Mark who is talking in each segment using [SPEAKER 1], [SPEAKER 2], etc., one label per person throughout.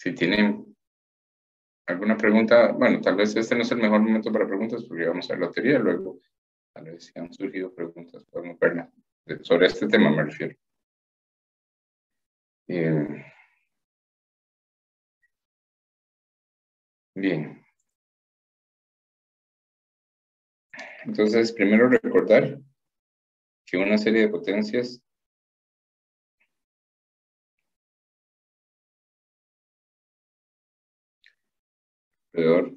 [SPEAKER 1] Si tienen alguna pregunta, bueno, tal vez este no es el mejor momento para preguntas porque vamos a ver la teoría, luego tal vez si han surgido preguntas, podemos verlas. Sobre este tema me refiero. Bien. Entonces, primero recordar que una serie de potencias alrededor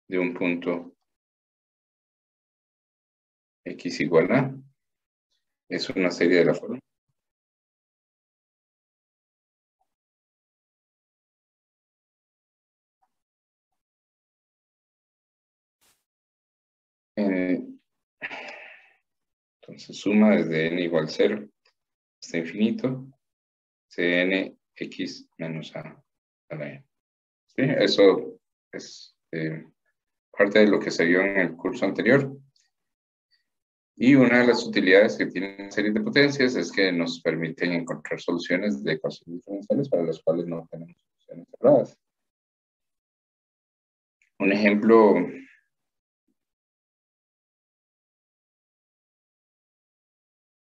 [SPEAKER 1] de un punto x igual a es una serie de la forma entonces suma desde n igual 0 hasta infinito cn x menos a la n. ¿Sí? Eso es parte de lo que se vio en el curso anterior. Y una de las utilidades que tienen series de potencias es que nos permiten encontrar soluciones de ecuaciones diferenciales para las cuales no tenemos soluciones cerradas. Un ejemplo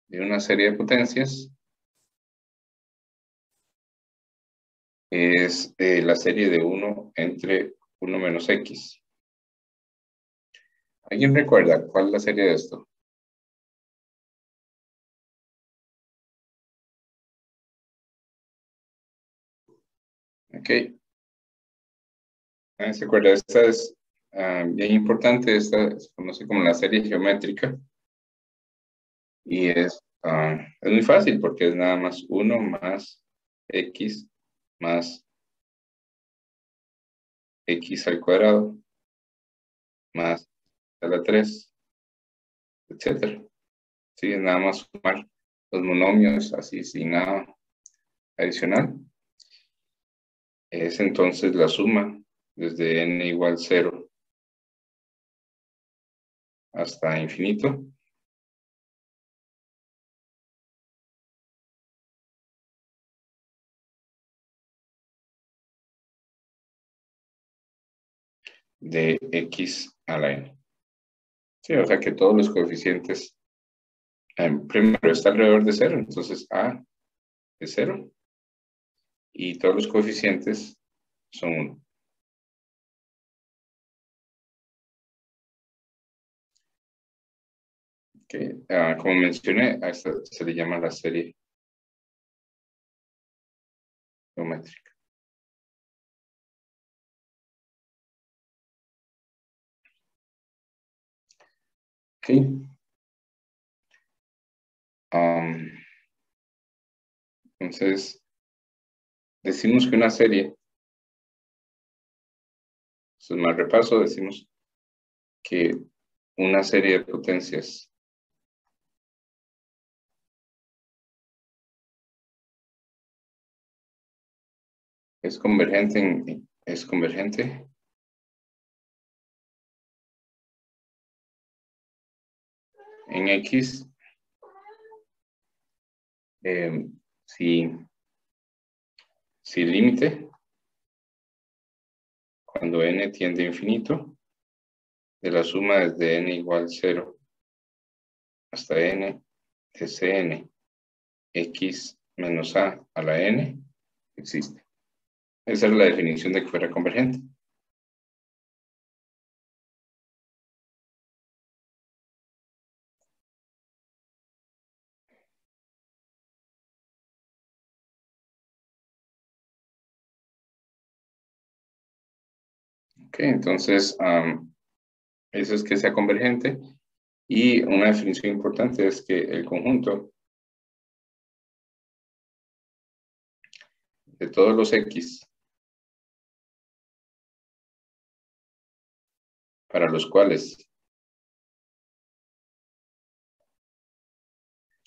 [SPEAKER 1] de una serie de potencias es la serie de 1 entre 1 menos x. ¿Alguien recuerda cuál es la serie de esto? Ok. ¿Se acuerda? Esta es bien importante. Esta se conoce como la serie geométrica. Y es muy fácil porque es nada más 1 más x más x al cuadrado más a la 3, etcétera. Sí, es nada más sumar los monomios así sin nada adicional. Es entonces la suma desde n igual 0 hasta infinito de x a la n. Sí, o sea que todos los coeficientes primero está alrededor de 0, entonces a es 0 y todos los coeficientes son 1. Okay. Como mencioné, a esta se le llama la serie geométrica. Ok. Entonces, decimos que una serie, eso es más repaso, decimos que una serie de potencias es convergente en X si el límite cuando n tiende a infinito de la suma desde n igual 0 hasta n de cn x menos a la n existe. Esa es la definición de que fuera convergente. Ok, entonces eso es que sea convergente. Y una definición importante es que el conjunto de todos los x para los cuales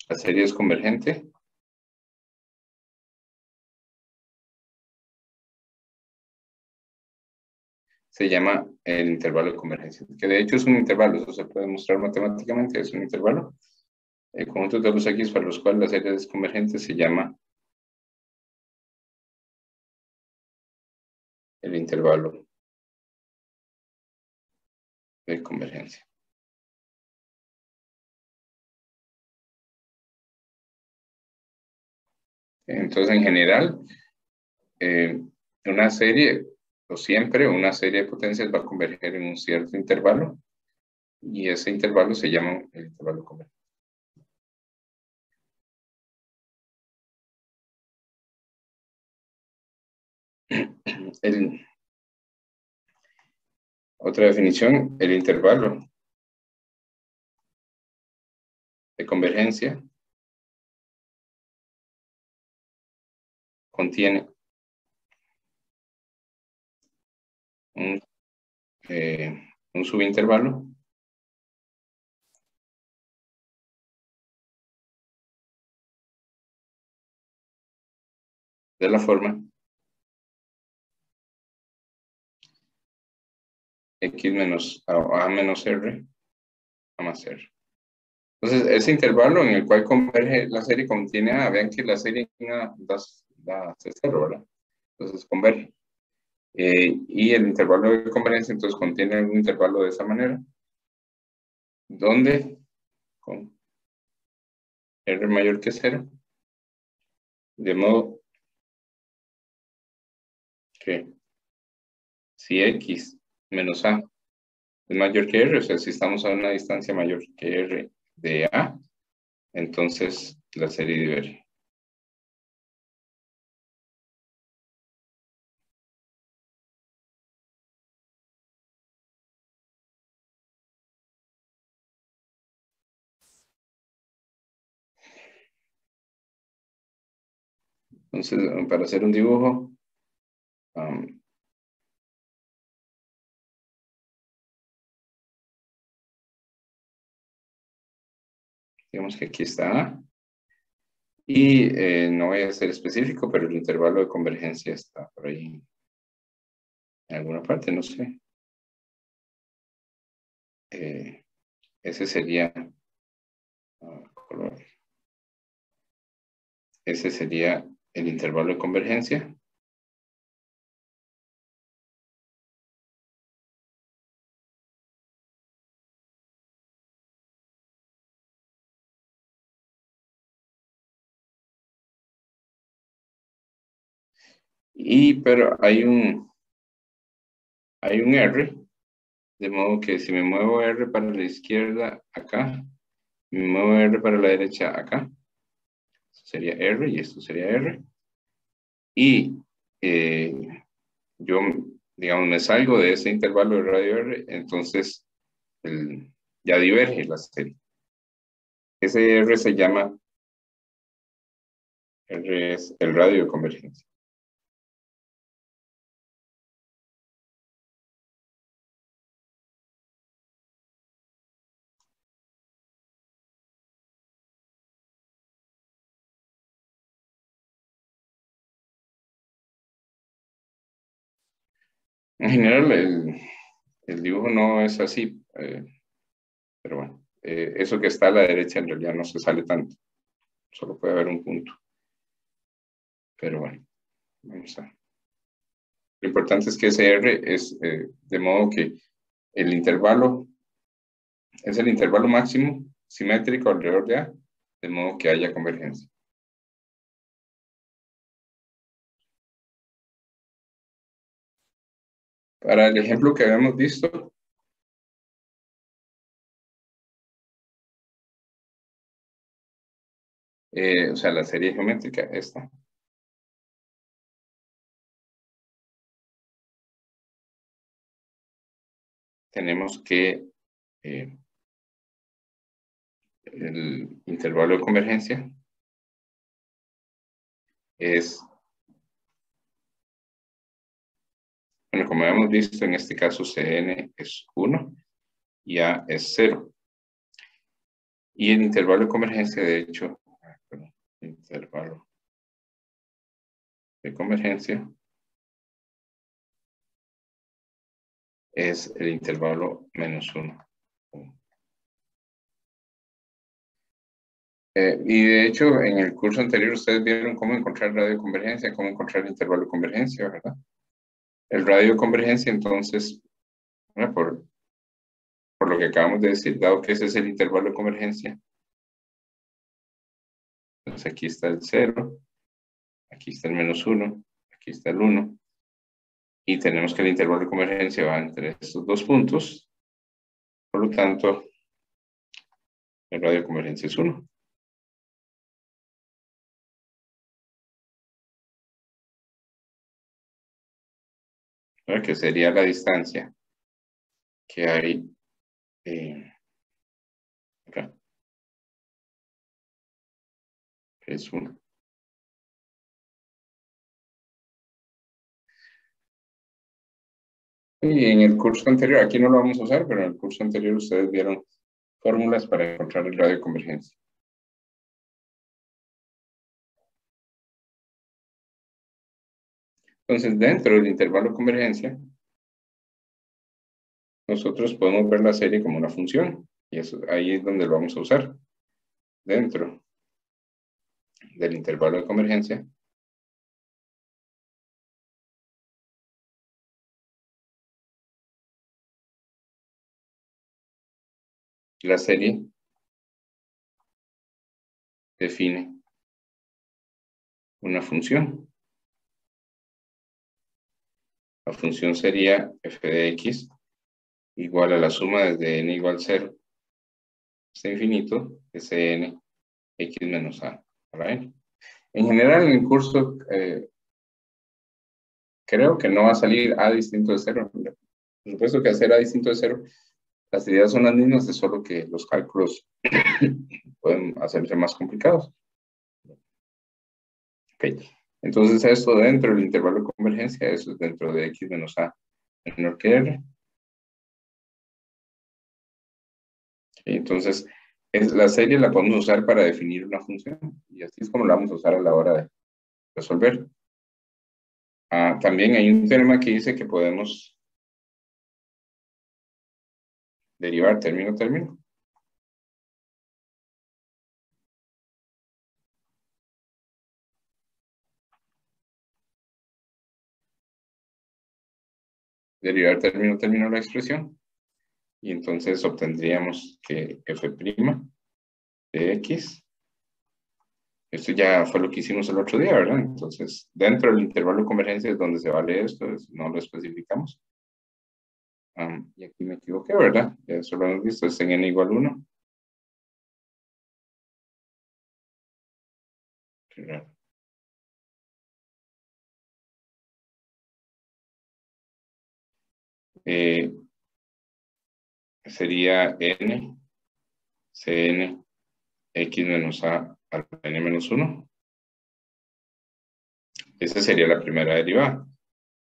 [SPEAKER 1] la serie es convergente se llama el intervalo de convergencia, que de hecho es un intervalo, eso se puede mostrar matemáticamente, es un intervalo. El conjunto de los X para los cuales la serie es convergente se llama el intervalo de convergencia. Entonces, en general, una serie, o siempre una serie de potencias va a converger en un cierto intervalo, y ese intervalo se llama el intervalo convergente. Otra definición, el intervalo de convergencia contiene un subintervalo de la forma x menos a menos r a más r. Entonces, ese intervalo en el cual converge la serie contiene a, vean que la serie da cero, ¿verdad? Entonces converge. Y el intervalo de convergencia entonces contiene un intervalo de esa manera, donde con r mayor que 0, de modo que si x menos a es mayor que r, o sea, si estamos a una distancia mayor que r de a, entonces la serie diverge. Entonces, para hacer un dibujo, digamos que aquí está A, y no voy a ser específico, pero el intervalo de convergencia está por ahí en alguna parte, no sé. Ese sería color. Ese sería el intervalo de convergencia. Pero hay un R, de modo que si me muevo R para la izquierda acá, me muevo R para la derecha acá, esto sería R y esto sería R. Y yo, digamos, me salgo de ese intervalo de radio R, entonces ya diverge la serie. Ese R se llama, R es el radio de convergencia. En general, el dibujo no es así, pero bueno, eso que está a la derecha en realidad no se sale tanto, solo puede haber un punto. Pero bueno, vamos a... Lo importante es que ese R es de modo que el intervalo es el intervalo máximo simétrico alrededor de A, de modo que haya convergencia. Para el ejemplo que habíamos visto, o sea, la serie geométrica, esta. Tenemos que el intervalo de convergencia es, bueno, como habíamos visto, en este caso Cn es 1 y A es 0. Y el intervalo de convergencia, de hecho, perdón, intervalo de convergencia es el intervalo -1. Y de hecho, en el curso anterior ustedes vieron cómo encontrar radio de convergencia, cómo encontrar el intervalo de convergencia, ¿verdad? El radio de convergencia, entonces, ¿verdad? Por lo que acabamos de decir, dado que ese es el intervalo de convergencia, entonces aquí está el 0, aquí está el -1, aquí está el 1, y tenemos que el intervalo de convergencia va entre estos dos puntos, por lo tanto, el radio de convergencia es 1. Que sería la distancia que hay acá, que es 1. Y en el curso anterior, aquí no lo vamos a usar, pero en el curso anterior ustedes vieron fórmulas para encontrar el radio de convergencia. Entonces, dentro del intervalo de convergencia, nosotros podemos ver la serie como una función, y eso, ahí es donde lo vamos a usar. Dentro del intervalo de convergencia, la serie define una función. La función sería f de x igual a la suma desde n igual 0 hasta infinito, Sn x menos a la n. En general, en el curso, creo que no va a salir a distinto de 0. Por supuesto que hacer a distinto de 0, las ideas son las mismas, es solo que los cálculos pueden hacerse más complicados. Ok, entonces esto dentro del intervalo de convergencia, eso es dentro de x menos a menor que r. Entonces, la serie la podemos usar para definir una función, y así es como la vamos a usar a la hora de resolver. También hay un teorema que dice que podemos derivar término a término. Derivar término a término la expresión. Y entonces obtendríamos que f' de x, esto ya fue lo que hicimos el otro día, ¿verdad? Entonces, dentro del intervalo de convergencia es donde se vale esto, no lo especificamos. Y aquí me equivoqué, ¿verdad? Ya eso lo hemos visto, es en n igual 1. Sería n, cn, x menos a al n menos 1. Esa sería la primera derivada.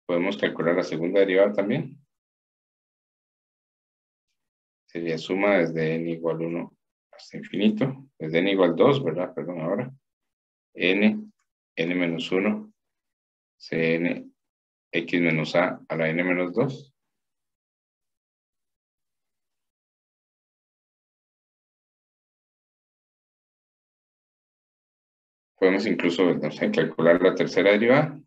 [SPEAKER 1] Podemos calcular la segunda derivada también. Sería suma desde n igual 1 hasta infinito. Desde n igual 2, ¿verdad? Perdón, ahora. n menos 1, cn, x menos a la n menos 2. Podemos incluso, no sé, calcular la tercera derivada.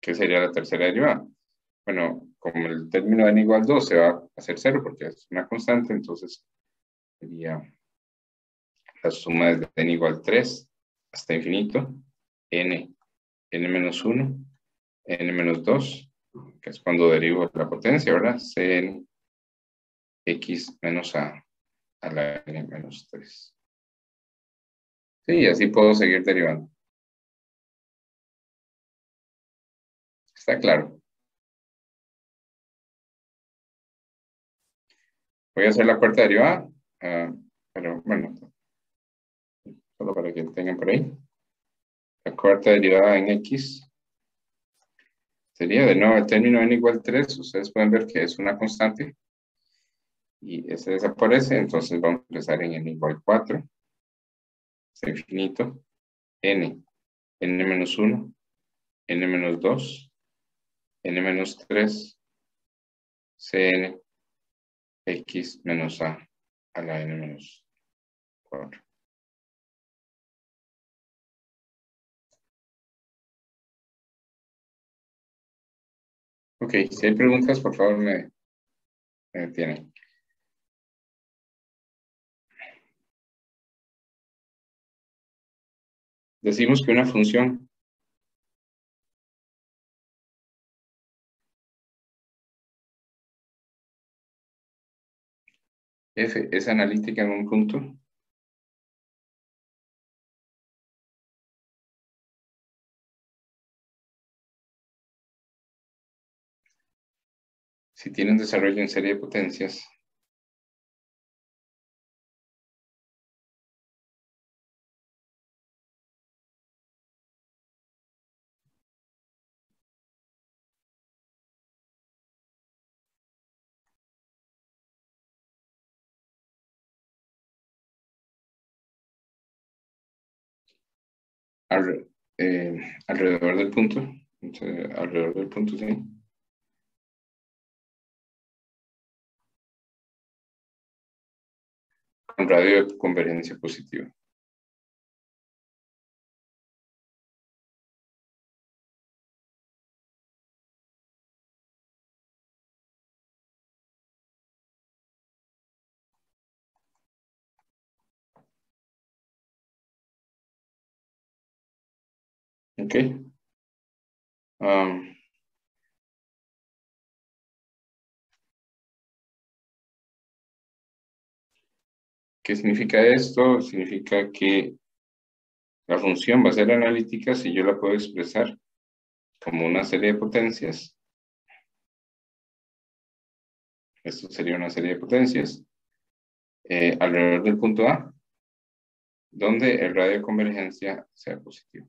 [SPEAKER 1] ¿Qué sería la tercera derivada? Bueno, como el término de n igual 2 se va a hacer 0 porque es una constante, entonces sería la suma desde n igual 3 hasta infinito, n menos 1, n menos 2, que es cuando derivo la potencia, ¿verdad? Cn x menos a la n menos 3. Sí, así puedo seguir derivando. Está claro. Voy a hacer la cuarta derivada, pero bueno, solo para que tengan por ahí. La cuarta derivada en x sería de nuevo el término n igual 3. Ustedes pueden ver que es una constante y ese desaparece, entonces vamos a empezar en n igual 4 hasta infinito, n menos 1, n menos 2, n menos 3, cn x menos a a la n menos 4. Ok, si hay preguntas, por favor me detienen. Decimos que una función f es analítica en un punto si tiene un desarrollo en serie de potencias alrededor del punto. Entonces, alrededor del punto, sí. Con radio de convergencia positiva. Ok. ¿Qué significa esto? Significa que la función va a ser analítica si yo la puedo expresar como una serie de potencias. Esto sería una serie de potencias alrededor del punto A, donde el radio de convergencia sea positivo.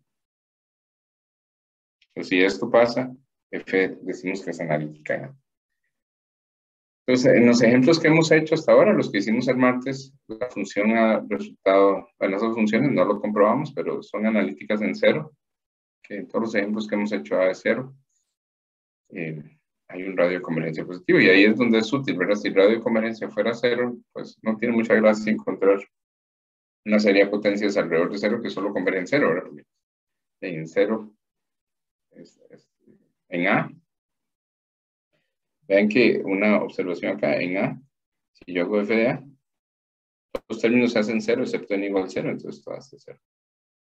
[SPEAKER 1] Entonces, si esto pasa, F decimos que es analítica. Entonces, en los ejemplos que hemos hecho hasta ahora, los que hicimos el martes, la función ha resultado, bueno, esas funciones no lo comprobamos, pero son analíticas en cero, que en todos los ejemplos que hemos hecho A es cero. Hay un radio de convergencia positivo y ahí es donde es útil, ¿verdad? Si el radio de convergencia fuera cero, pues no tiene mucha gracia encontrar una serie de potencias alrededor de cero que solo convergen cero, ¿verdad? En cero, en A. Vean que una observación acá en A, si yo hago f de A, los términos se hacen cero excepto n igual a cero, entonces todo hace cero.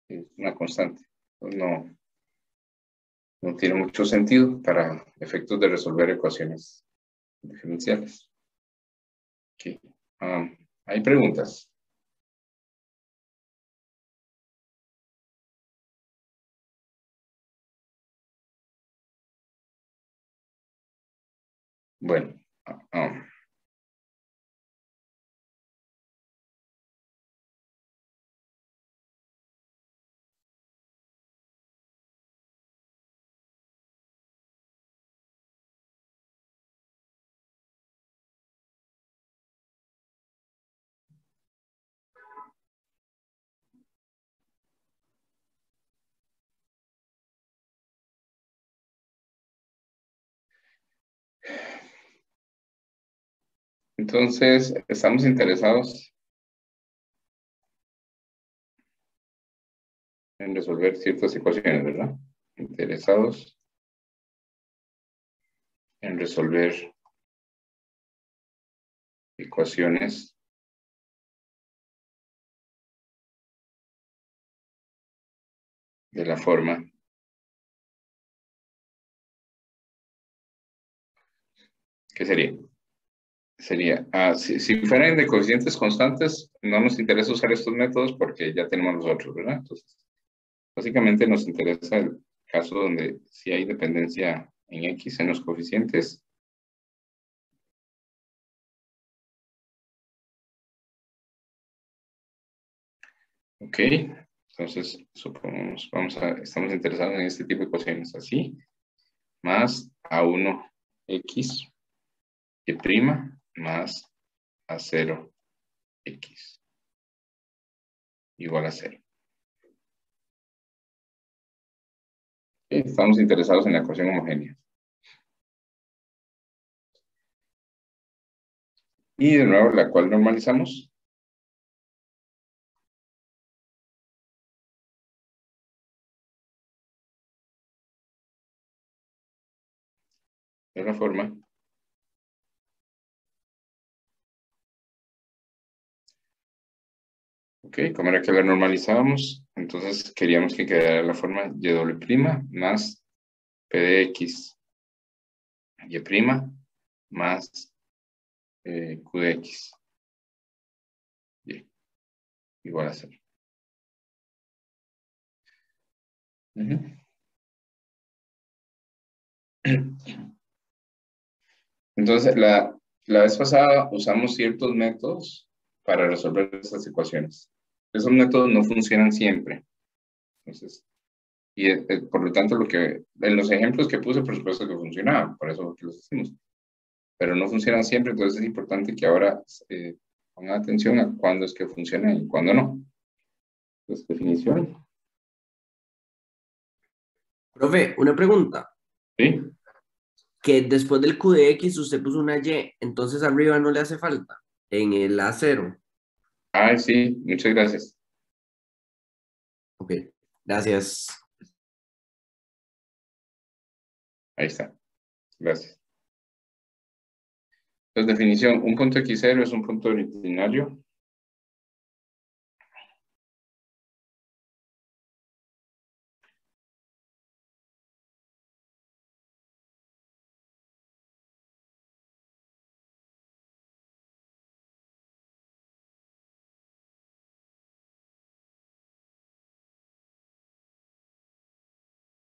[SPEAKER 1] Es una constante. Entonces no tiene mucho sentido para efectos de resolver ecuaciones diferenciales. Okay. ¿Hay preguntas? Bueno, entonces estamos interesados en resolver ciertas ecuaciones, ¿verdad? Interesados en resolver ecuaciones de la forma. ¿Qué sería? Sería, si fueran de coeficientes constantes, no nos interesa usar estos métodos porque ya tenemos los otros, ¿verdad? Entonces, básicamente nos interesa el caso donde si hay dependencia en X en los coeficientes. Ok, entonces supongamos, estamos interesados en este tipo de ecuaciones así, más A1X y prima más A0X igual a 0. Estamos interesados en la ecuación homogénea. Y de nuevo, la cual normalizamos. De la forma. Ok, como era que la normalizábamos, entonces queríamos que quedara la forma y doble prima más p de x y prima más q de x. Bien, igual a 0. Entonces, la vez pasada usamos ciertos métodos para resolver estas ecuaciones. Esos métodos no funcionan siempre. Entonces, por lo tanto, en los ejemplos que puse, por supuesto que funcionaban, por eso que los hicimos. Pero no funcionan siempre, entonces es importante que ahora pongan atención a cuándo es que funciona y cuándo no. Entonces, definición.
[SPEAKER 2] Profe, una pregunta.
[SPEAKER 1] ¿Sí?
[SPEAKER 2] Que después del Q de X usted puso una Y, entonces arriba no le hace falta, en el A0.
[SPEAKER 1] Ah, sí, muchas gracias.
[SPEAKER 2] Ok, gracias.
[SPEAKER 1] Ahí está. Gracias. Entonces, definición. Un punto x0 es un punto ordinario.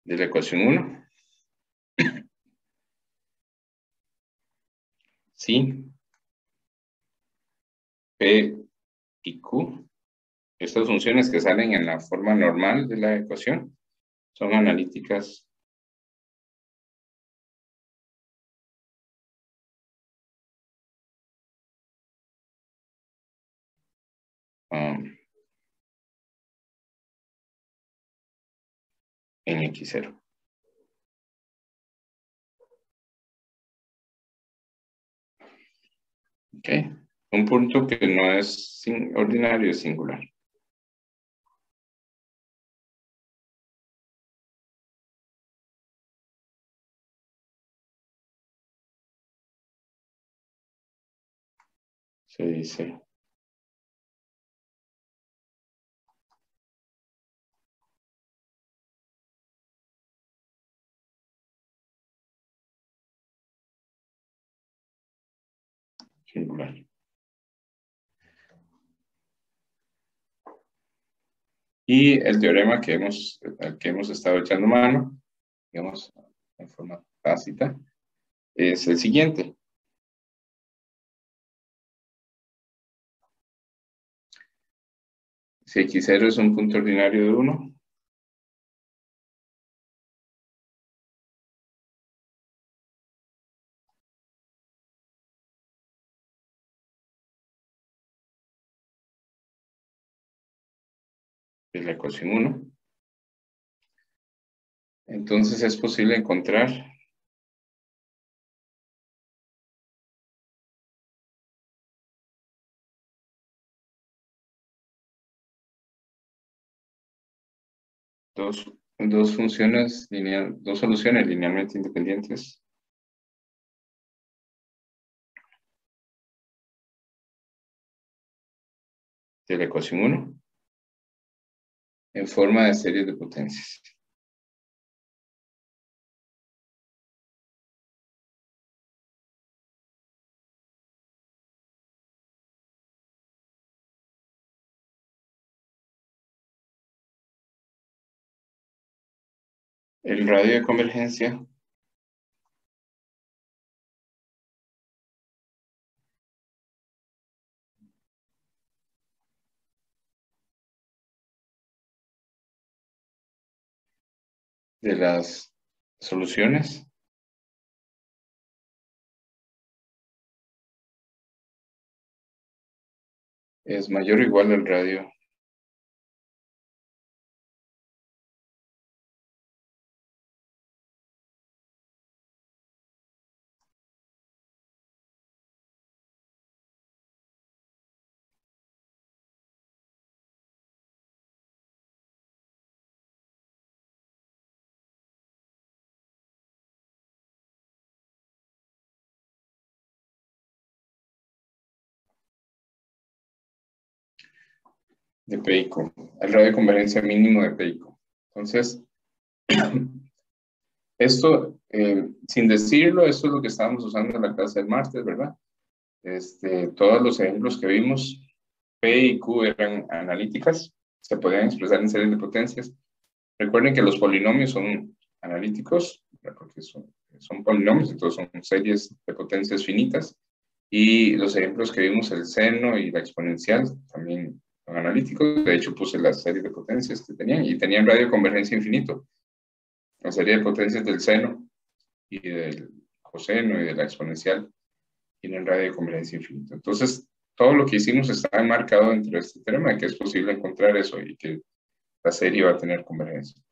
[SPEAKER 1] De la ecuación 1. Sí, P y Q, estas funciones que salen en la forma normal de la ecuación, son analíticas en x0. ¿Ok? Un punto que no es ordinario, es singular. Se dice singular. Y el teorema al que hemos estado echando mano, digamos, en forma tácita, es el siguiente. Si x0 es un punto ordinario de 1, es la ecuación 1, entonces es posible encontrar dos funciones dos soluciones linealmente independientes de la ecuación 1 en forma de series de potencias. El radio de convergencia de las soluciones es mayor o igual al radio de P y Q, el radio de convergencia mínimo de P y Q. Entonces, esto, sin decirlo, esto es lo que estábamos usando en la clase del martes, ¿verdad? Todos los ejemplos que vimos, P y Q eran analíticas, se podían expresar en series de potencias. Recuerden que los polinomios son analíticos, porque son polinomios, entonces son series de potencias finitas. Y los ejemplos que vimos, el seno y la exponencial, también son analíticos. De hecho, puse las series de potencias que tenían, y tenían radio de convergencia infinito. La serie de potencias del seno y del coseno y de la exponencial tienen radio de convergencia infinito. Entonces, todo lo que hicimos está enmarcado dentro de este teorema, de que es posible encontrar eso y que la serie va a tener convergencia.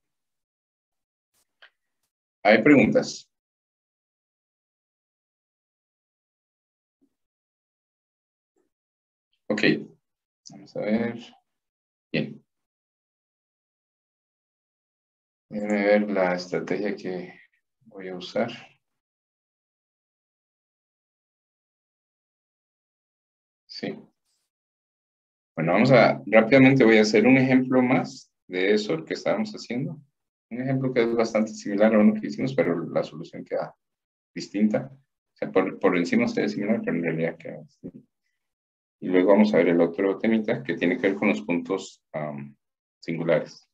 [SPEAKER 1] ¿Hay preguntas? Ok, vamos a ver. Bien. Déjenme ver la estrategia que voy a usar. Sí. Bueno, rápidamente voy a hacer un ejemplo más de eso que estábamos haciendo. Un ejemplo que es bastante similar a uno que hicimos, pero la solución queda distinta. O sea, por encima se ve similar, pero en realidad queda distinta. Y luego vamos a ver el otro temita que tiene que ver con los puntos singulares.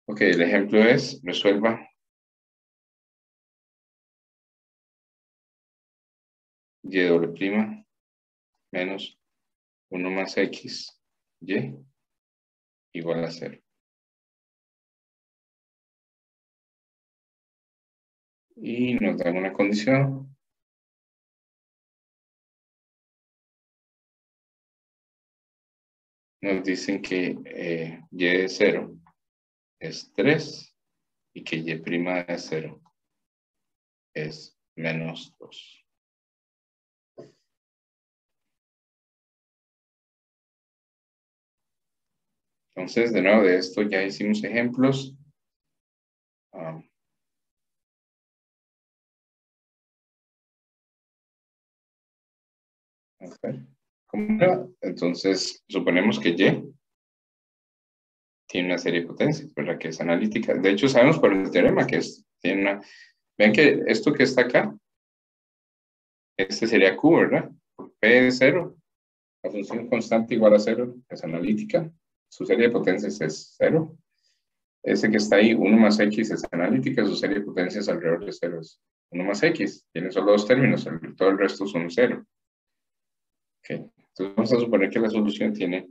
[SPEAKER 1] Ok, el ejemplo es, resuelva y doble prima menos 1 más x, y igual a 0. Y nos dan una condición. Nos dicen que y de 0 es 3 y que y' de 0 es menos 2. Entonces, de nuevo, de esto ya hicimos ejemplos. A ver, ¿cómo era? Entonces, suponemos que y tiene una serie de potencias, ¿verdad? Que es analítica. De hecho, sabemos por el teorema que tiene una... Ven que esto que está acá, este sería Q, ¿verdad? P es 0, la función constante igual a 0 es analítica, su serie de potencias es 0. Ese que está ahí, 1 más x es analítica, su serie de potencias alrededor de 0 es 1 más x. Tiene solo dos términos, todo el resto son 0. Okay. Entonces vamos a suponer que la solución tiene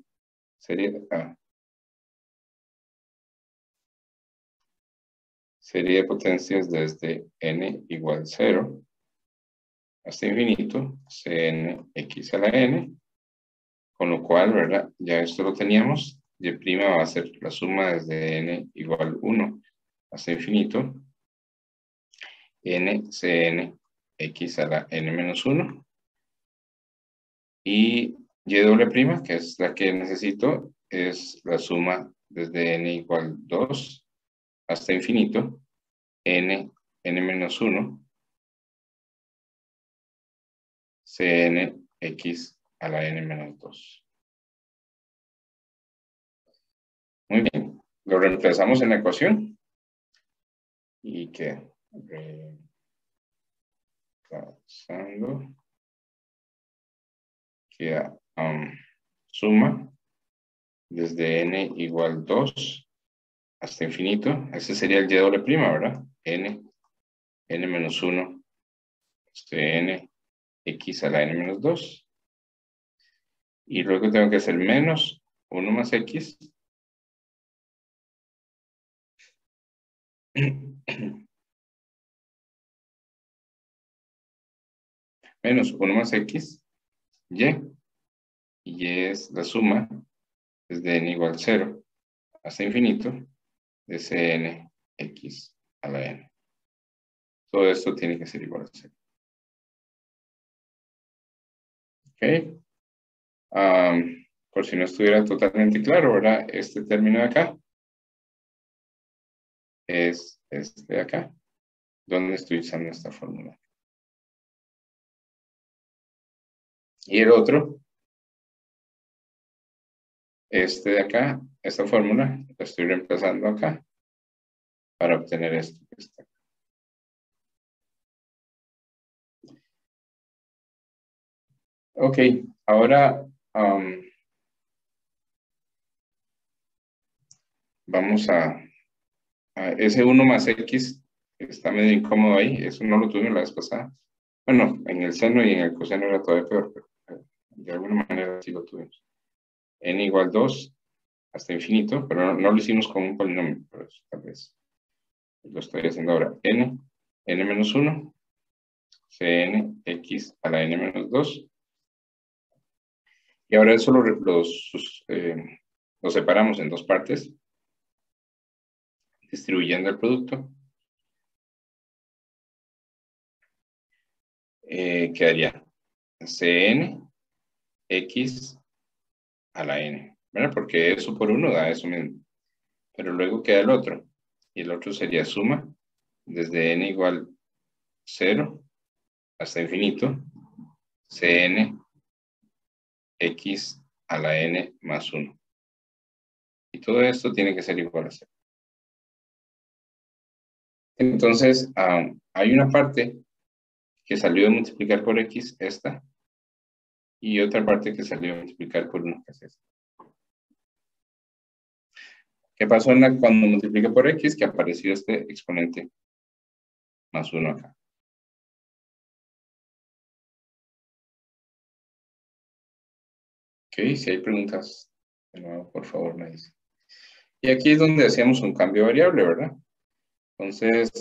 [SPEAKER 1] serie de potencias desde n igual 0 hasta infinito, cn x a la n, con lo cual, ¿verdad? Ya esto lo teníamos, y' va a ser la suma desde n igual 1 hasta infinito, n cn x a la n menos 1, y y doble prima, que es la que necesito, es la suma desde n igual 2 hasta infinito, n menos 1, cn x a la n menos 2. Muy bien, lo reemplazamos en la ecuación y que reemplazando queda suma desde n igual 2 hasta infinito. Ese sería el y doble prima, ¿verdad? n menos 1 cn x a la n menos 2. Y luego tengo que hacer menos 1 más x menos 1 más x, y es la suma desde n igual 0 hasta infinito de cn x a la n. Todo esto tiene que ser igual a 0. ¿Ok? Por si no estuviera totalmente claro, ¿verdad? Este término de acá es este de acá, donde estoy usando esta fórmula. Y el otro, este de acá, esta fórmula, la estoy reemplazando acá para obtener esto que está acá. Ok, ahora vamos a ese 1 más X, que está medio incómodo ahí, eso no lo tuvimos la vez pasada. Bueno, en el seno y en el coseno era todavía peor, pero de alguna manera sí lo tuvimos. N igual 2 hasta infinito, pero no lo hicimos con un polinomio, pero eso tal vez lo estoy haciendo ahora. N menos 1, Cn x a la n menos 2. Y ahora eso lo separamos en dos partes, distribuyendo el producto. Quedaría Cn x a la n, ¿verdad? Porque eso por uno da eso mismo. Pero luego queda el otro. Y el otro sería suma desde n igual 0 hasta infinito, Cn x a la n más 1. Y todo esto tiene que ser igual a 0. Entonces, hay una parte que salió de multiplicar por x, esta, y otra parte que salió de multiplicar por 1, que es esta. ¿Qué pasó cuando multipliqué por x? Que apareció este exponente más 1 acá. Ok, si hay preguntas, de nuevo, por favor, me dicen. Y aquí es donde hacíamos un cambio variable, ¿verdad? Entonces,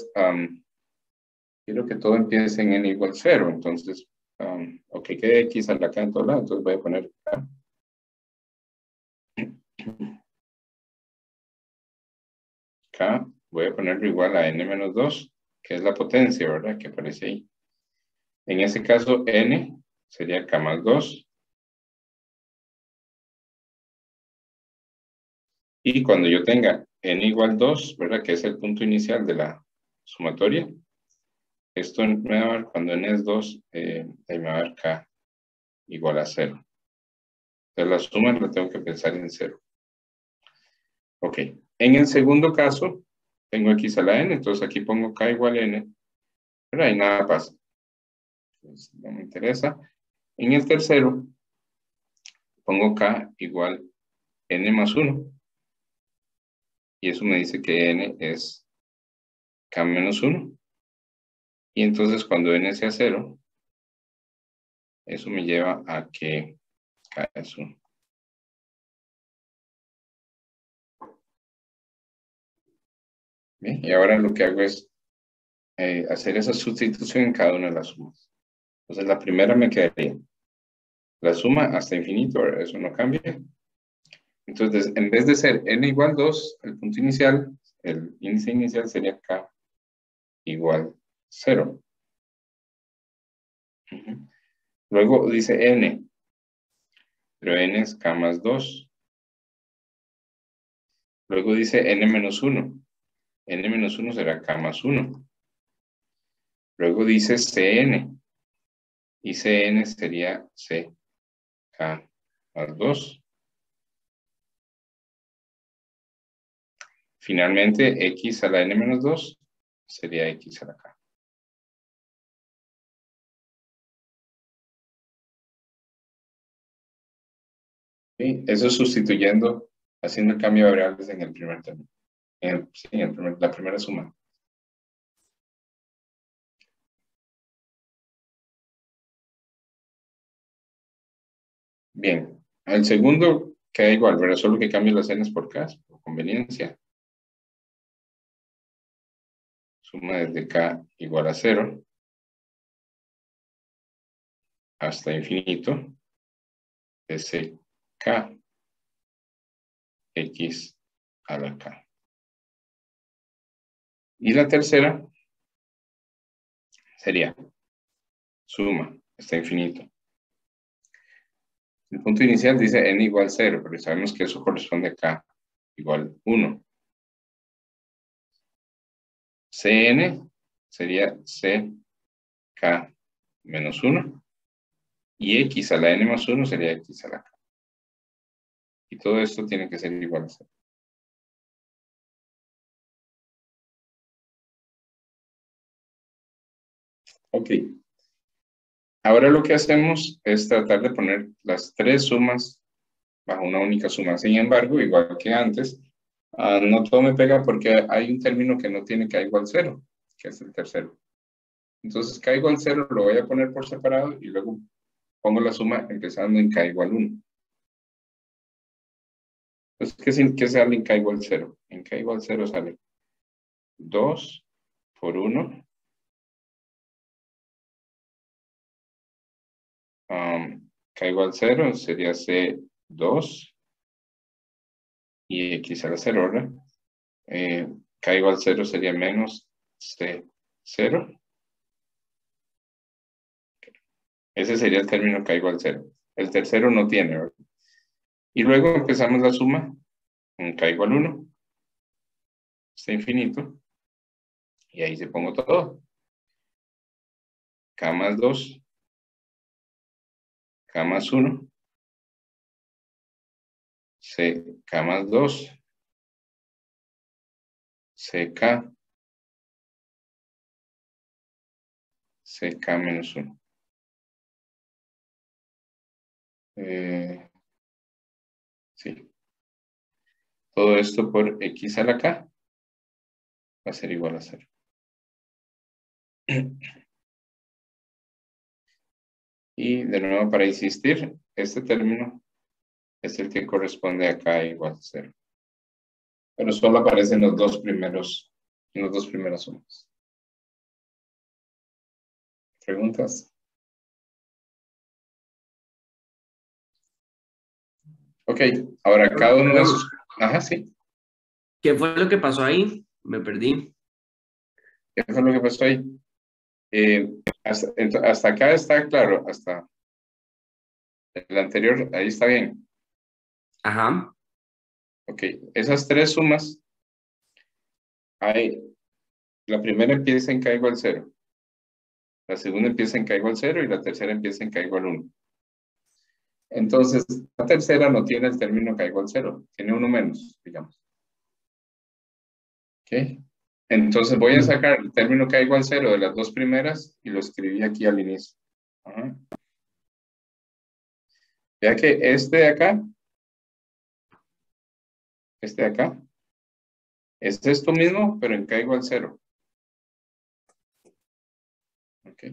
[SPEAKER 1] quiero que todo empiece en n igual 0. Entonces, ok, que x sale acá en todo lado, entonces voy a poner acá. Acá voy a ponerlo igual a n menos 2, que es la potencia, ¿verdad? Que aparece ahí. En ese caso, n sería k más 2. Y cuando yo tenga n igual 2, ¿verdad? Que es el punto inicial de la sumatoria. Esto me va a dar, cuando n es 2, me va a dar k igual a 0. Entonces la suma la tengo que pensar en 0. Ok. En el segundo caso, tengo x a la n, entonces aquí pongo k igual a n. Pero ahí nada pasa. Entonces, no me interesa. En el tercero, pongo k igual n más 1. Y eso me dice que n es k menos 1. Y entonces cuando n sea 0, eso me lleva a que k es 1. Bien, y ahora lo que hago es hacer esa sustitución en cada una de las sumas. Entonces la primera me quedaría la suma hasta infinito, eso no cambia. Entonces, en vez de ser n igual 2, el punto inicial, el índice inicial sería k igual 0. Luego dice n, pero n es k más 2. Luego dice n menos 1. N menos 1 será k más 1. Luego dice Cn. Y Cn sería ck más 2. Finalmente, x a la n menos 2 sería x a la k. ¿Sí? Eso sustituyendo, haciendo el cambio de variables en el primer término. Sí, la primera suma. Bien, el segundo queda igual, pero solo que cambie las n's por k, por conveniencia. Suma desde k igual a 0 hasta infinito de ck x a la k. Y la tercera sería suma hasta infinito. El punto inicial dice n igual 0, pero sabemos que eso corresponde a k igual 1. Cn sería ck menos 1. Y x a la n más 1 sería x a la k. Y todo esto tiene que ser igual a 0. Ok. Ahora lo que hacemos es tratar de poner las tres sumas bajo una única suma. Sin embargo, igual que antes, no todo me pega porque hay un término que no tiene k igual 0, que es el tercero. Entonces, k igual 0 lo voy a poner por separado y luego pongo la suma empezando en k igual 1. Entonces, ¿qué sale en k igual 0? En k igual 0 sale 2 por 1. K igual 0 sería C2 y X a la 0, ¿verdad? K igual 0 sería menos C0. Ese sería el término K igual 0. El tercero no tiene, ¿verdad? Y luego empezamos la suma en K igual 1. Está infinito. Y ahí se pongo todo. K más 2. K más 1. K más 2. CK. CK menos 1. Sí. Todo esto por X a la K va a ser igual a 0. Y de nuevo, para insistir, este término es el que corresponde a k igual a 0. Pero solo aparece en los dos primeras sumas. ¿Preguntas? Ok, ahora cada uno de esos... Ajá, sí.
[SPEAKER 2] ¿Qué fue lo que pasó ahí? Me perdí.
[SPEAKER 1] ¿Qué fue lo que pasó ahí? Hasta acá está claro, hasta el anterior, ahí está bien.
[SPEAKER 2] Ajá.
[SPEAKER 1] Ok, esas tres sumas, la primera empieza en k igual 0, la segunda empieza en k igual 0 y la tercera empieza en k igual 1. Entonces, la tercera no tiene el término k igual 0, tiene uno menos, digamos. ¿Ok? Entonces voy a sacar el término k igual 0 de las dos primeras y lo escribí aquí al inicio. Ajá. Vea que este de acá, es esto mismo, pero en k igual 0. ¿Ok?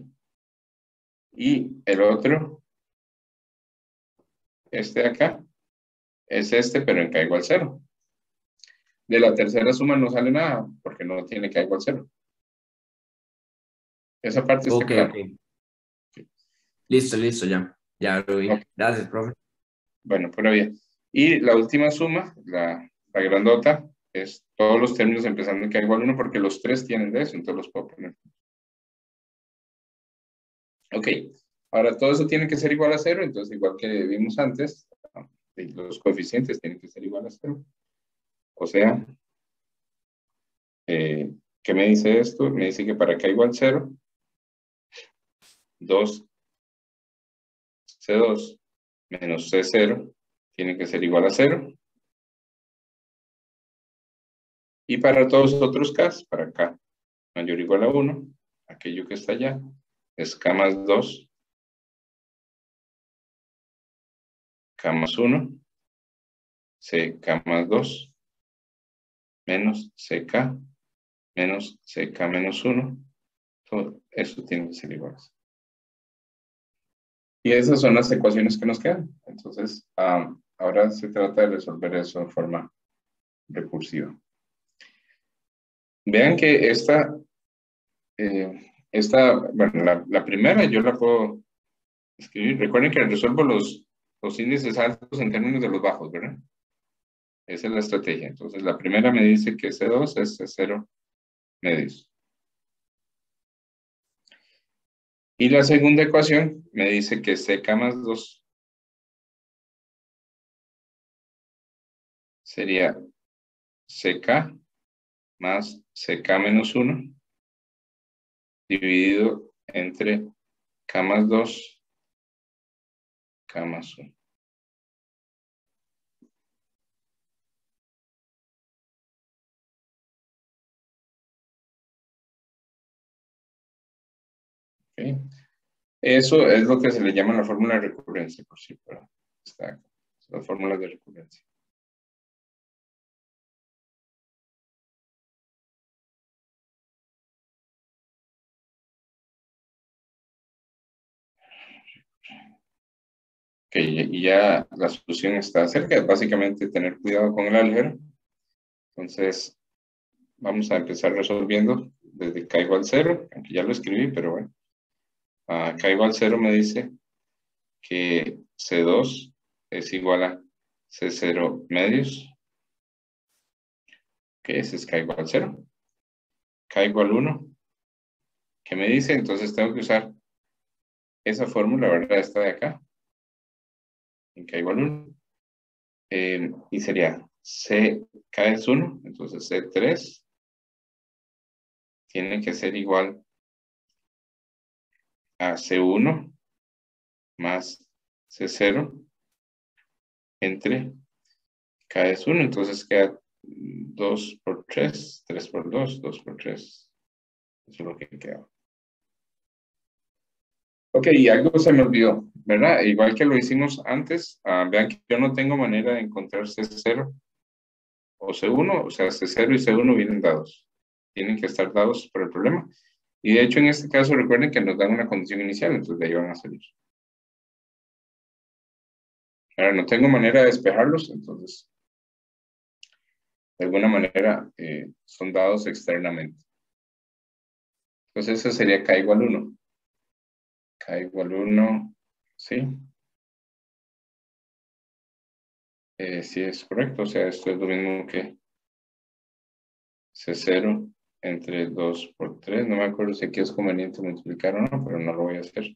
[SPEAKER 1] Y el otro, este de acá, es este, pero en k igual 0. De la tercera suma no sale nada, porque no tiene k igual 0. Esa parte está
[SPEAKER 2] Ok,
[SPEAKER 1] clara.
[SPEAKER 2] ok. Listo, listo, ya. Ya lo vi.
[SPEAKER 1] Ok.
[SPEAKER 2] Gracias, profe.
[SPEAKER 1] Bueno, pura bien. Y la última suma, la grandota, es todos los términos empezando en k igual 1, porque los tres tienen de eso, entonces los puedo poner. Ok, ahora todo eso tiene que ser igual a 0, entonces igual que vimos antes, los coeficientes tienen que ser igual a 0. O sea, ¿qué me dice esto? Me dice que para k igual 0, 2 C2 menos C0 tiene que ser igual a 0. Y para todos los otros k, para k mayor o igual a 1, aquello que está allá es k más 2, k más 1, ck más 2, menos ck, menos ck menos 1. Todo eso tiene que ser igual. Y esas son las ecuaciones que nos quedan. Entonces, ahora se trata de resolver eso de forma recursiva. Vean que bueno, la primera yo la puedo escribir. Recuerden que resuelvo los índices altos en términos de los bajos, ¿verdad? Esa es la estrategia. Entonces, la primera me dice que C2 es C0 medios. Y la segunda ecuación me dice que CK más 2 sería CK más CK menos 1 dividido entre K más 2 K más 1. ¿Okay? Eso es lo que se le llama la fórmula de recurrencia, por cierto. ¿Verdad? Está la fórmula de recurrencia. Ok, y ya la solución está cerca. Básicamente tener cuidado con el álgebra. Entonces, vamos a empezar resolviendo desde k igual 0, aunque ya lo escribí, pero bueno. K igual 0 me dice que C2 es igual a C0 medios. Que ese es K igual 0. K igual 1. ¿Qué me dice? Entonces tengo que usar esa fórmula, ¿verdad? Esta de acá. En K igual 1. Y sería K es 1, entonces C3 tiene que ser igual a C1 más C0 entre K es 1, entonces queda 2 por 3, 3 por 2, 2 por 3. Eso es lo que queda. Ok, y algo se me olvidó, ¿verdad? Igual que lo hicimos antes, vean que yo no tengo manera de encontrar C0 o C1, o sea, C0 y C1 vienen dados. Tienen que estar dados por el problema. Y de hecho, en este caso, recuerden que nos dan una condición inicial, entonces de ahí van a salir. Ahora, no tengo manera de despejarlos, entonces, de alguna manera, son dados externamente. Entonces, eso sería K igual 1. K igual 1, ¿sí? Sí, es correcto, o sea, esto es lo mismo que C0 entre 2 por 3. No me acuerdo si aquí es conveniente multiplicar o no, pero no lo voy a hacer.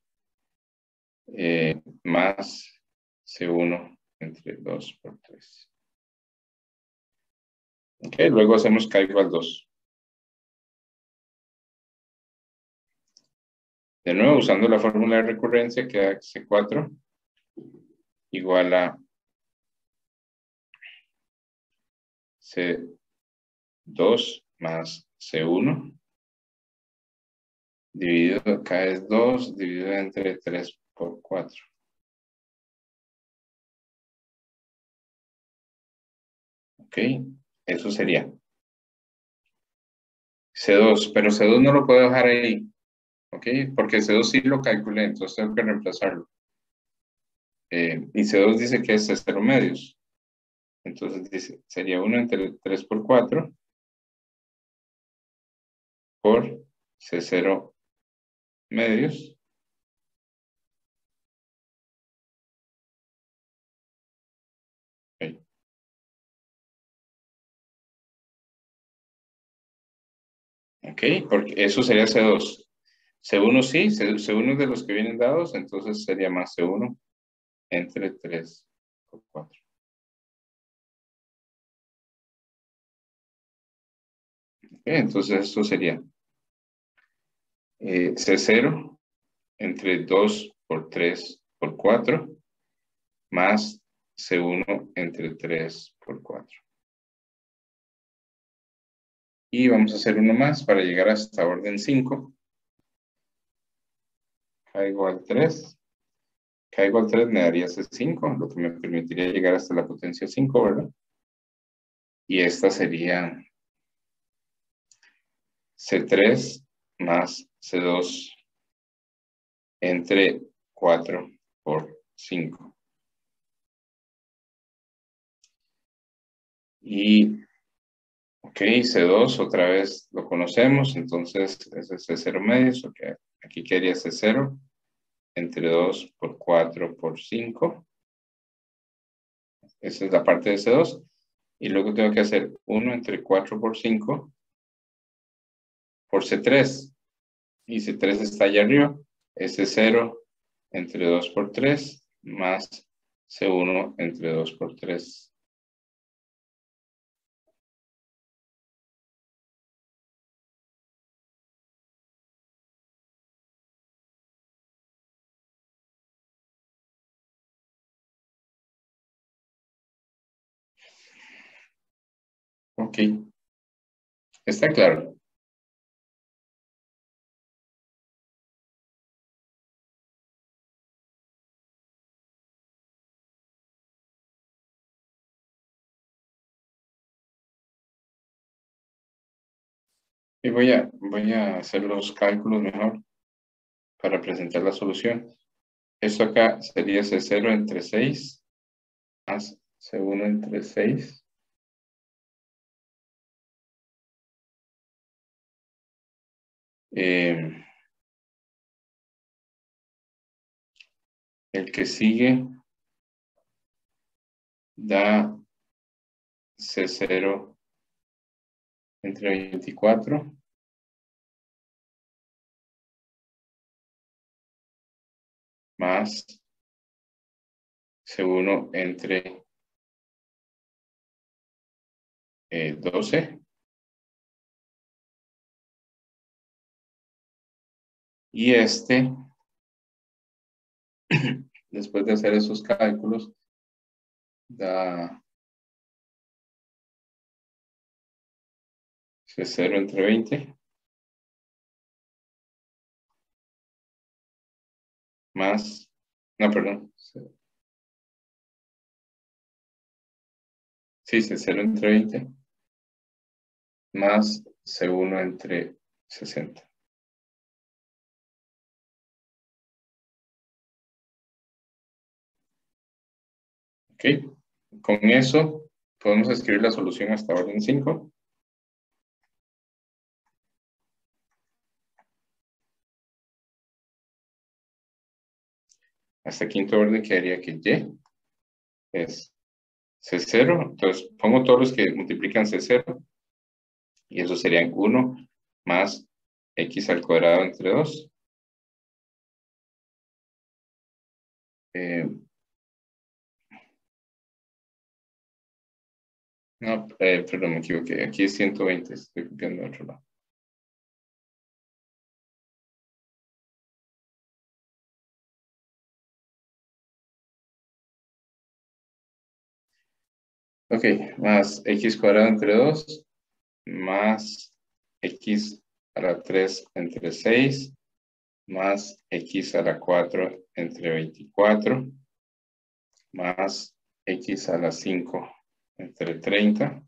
[SPEAKER 1] Más C1 entre 2 por 3. Ok, luego hacemos K igual 2. De nuevo, usando la fórmula de recurrencia, queda C4 igual a C2 más C1 dividido, K es 2, dividido entre 3 por 4. Ok, eso sería C2, pero C2 no lo puedo dejar ahí, ok, porque C2 sí lo calculé, entonces tengo que reemplazarlo. Y C2 dice que es C0 medios, entonces dice, sería 1 entre 3 por 4 por C0 medios. Ok, ok, porque eso sería C2. C1 sí, C1 es de los que vienen dados, entonces sería más C1 entre 3 por 4. Okay, entonces esto sería C0 entre 2 por 3 por 4 más C1 entre 3 por 4. Y vamos a hacer uno más para llegar hasta orden 5. K igual 3. K igual 3 me daría C5, lo que me permitiría llegar hasta la potencia 5, ¿verdad? Y esta sería C3 más C2 entre 4 por 5. Y, ok, C2 otra vez lo conocemos, entonces ese es C0 medios, ok, aquí quedaría C0 entre 2 por 4 por 5. Esa es la parte de C2. Y luego tengo que hacer 1 entre 4 por 5 por C3. Y C3 está allá arriba. Es C0 entre 2 por 3 más C1 entre 2 por 3. Ok. ¿Está claro? Y voy a hacer los cálculos mejor para presentar la solución. Esto acá sería C0 entre 6 más C1 entre 6. El que sigue da C0 entre 24 más C1 entre 12. Y después de hacer esos cálculos, da C0 entre 20 más, no, perdón, sí, C0 entre 20 más C1 entre 60. Ok, con eso podemos escribir la solución hasta orden 5. Hasta quinto orden quedaría que Y es C0. Entonces pongo todos los que multiplican C0 y eso serían 1 más X al cuadrado entre 2. No, perdón, me equivoqué. Aquí es 120, estoy copiando otro lado. Ok, más X cuadrado entre 2, más X a la 3 entre 6, más X a la 4 entre 24, más X a la 5 entre 30,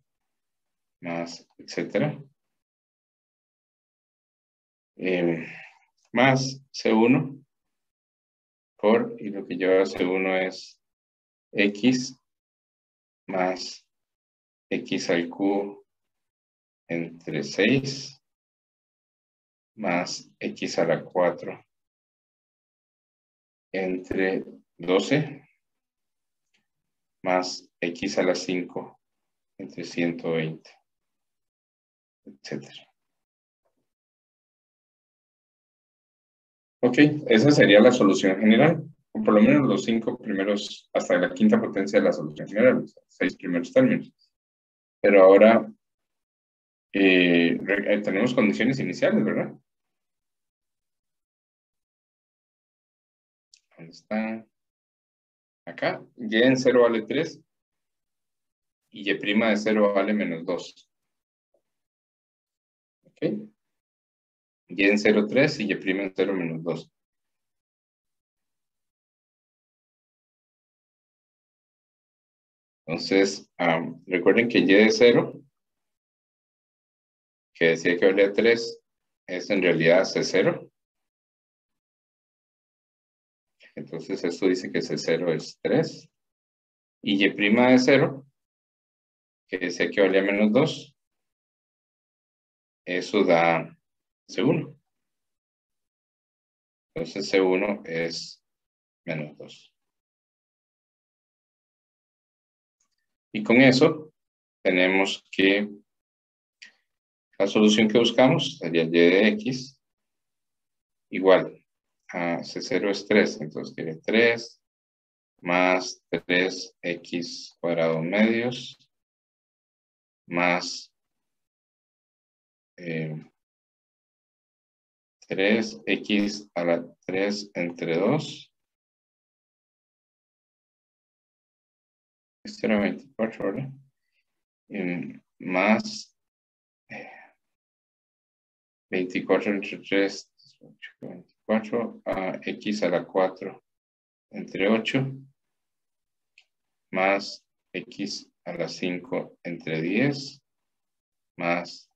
[SPEAKER 1] más, etcétera. Más C1 por, y lo que lleva C1 es X más X al cubo entre 6 más X a la 4 entre 12 más X a la 5 entre 120, etcétera. Ok, esa sería la solución general, o por lo menos los 5 primeros, hasta la quinta potencia de la solución general, los 6 primeros términos. Pero ahora tenemos condiciones iniciales, ¿verdad? ¿Dónde está? Acá, y en 0 vale 3 y y' de 0 vale menos 2. ¿Ok? Y en 0, 3 y y' en 0 menos 2. Entonces, recuerden que y de 0, que decía que valía 3, es en realidad C0. Entonces, esto dice que C0 es 3. Y y' de 0, que decía que valía menos 2, eso da C1. Entonces, C1 es menos 2. Y con eso, tenemos que la solución que buscamos sería y de x igual a C0 es 3, entonces tiene 3 más 3x cuadrado medios más 3x a la 3 entre 2. Esto era 24, ¿verdad? más 24 entre 3, 24, x a la 4 entre 8, más x a la 5 entre 10, más...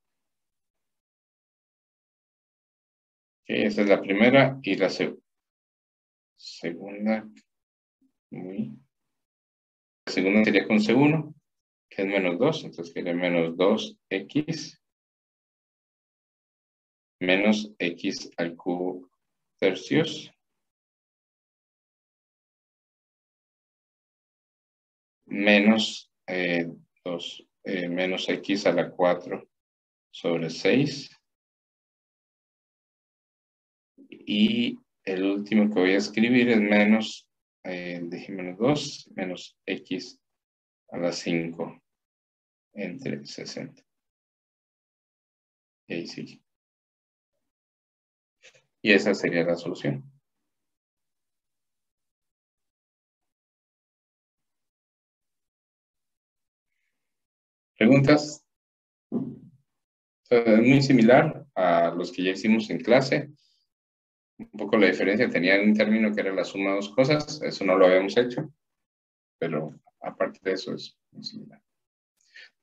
[SPEAKER 1] esa es la primera y la segunda. La segunda sería con C1, que es menos 2, entonces sería menos 2x menos x al cubo tercios menos, menos x a la 4 sobre 6. Y el último que voy a escribir es menos, dije menos 2, menos x a la 5 entre 60. Y ahí sigue. Y esa sería la solución. ¿Preguntas? Es muy similar a los que ya hicimos en clase. Un poco la diferencia, tenía un término que era la suma de dos cosas, eso no lo habíamos hecho, pero aparte de eso es muy similar.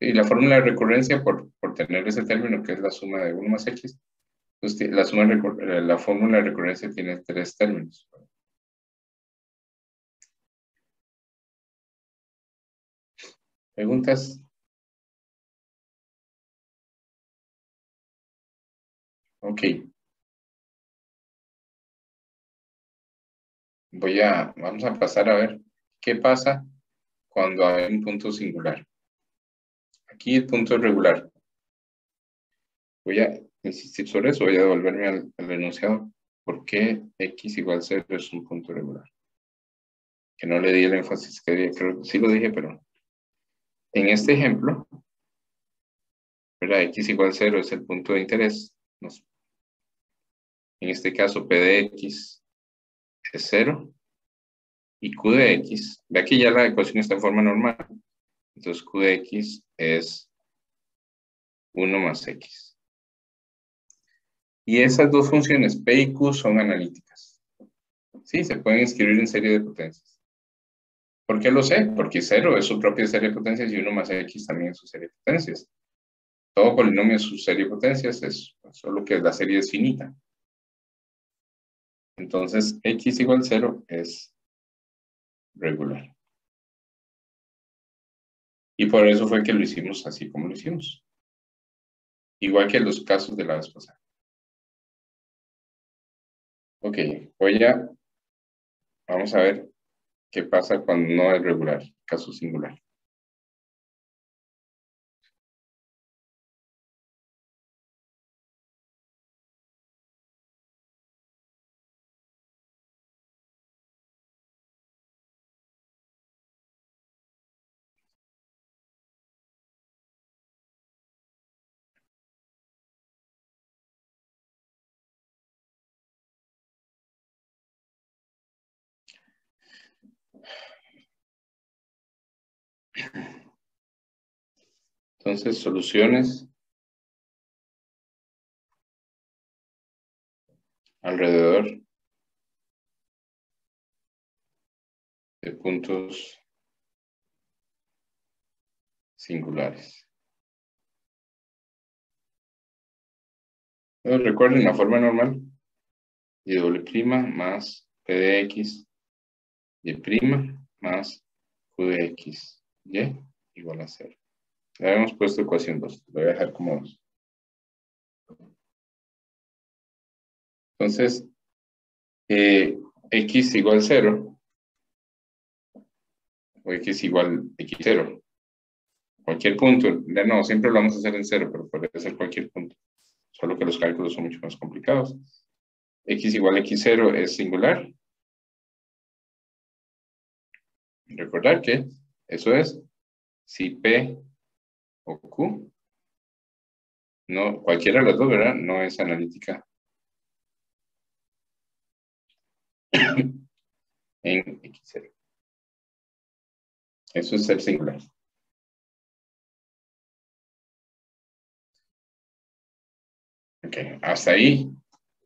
[SPEAKER 1] Y la fórmula de recurrencia, por tener ese término que es la suma de 1 más x, pues la fórmula de recurrencia tiene 3 términos. ¿Preguntas? Ok. Vamos a pasar a ver qué pasa cuando hay un punto singular. Aquí el punto es regular. Voy a insistir sobre eso, voy a devolverme al enunciado. ¿Por qué x igual 0 es un punto regular? Que no le di el énfasis que creo que sí lo dije, pero en este ejemplo, ¿verdad? X igual 0 es el punto de interés. En este caso, P de X es 0 y Q de X, ve aquí ya la ecuación está en forma normal. Entonces Q de X es 1 más X. Y esas dos funciones, P y Q, son analíticas. Sí, se pueden escribir en serie de potencias. ¿Por qué lo sé? Porque 0 es su propia serie de potencias y 1 más X también es su serie de potencias. Todo polinomio es su serie de potencias, es solo que la serie es finita. Entonces, x igual 0 es regular. Y por eso fue que lo hicimos así como lo hicimos. Igual que los casos de la vez pasada. Ok, vamos a ver qué pasa cuando no es regular, caso singular. Entonces, soluciones alrededor de puntos singulares. Entonces, recuerden la forma normal. Y doble' más P de X y' más Q de X y igual a 0. Le habíamos puesto ecuación 2. Lo voy a dejar como 2. Entonces, x igual 0 o x igual x0. Cualquier punto. No, siempre lo vamos a hacer en 0, pero puede ser cualquier punto. Solo que los cálculos son mucho más complicados. X igual x0 es singular. Recordar que eso es si P o Q, no, cualquiera de las dos, ¿verdad? No es analítica en x0. Eso es ser singular. Ok, hasta ahí.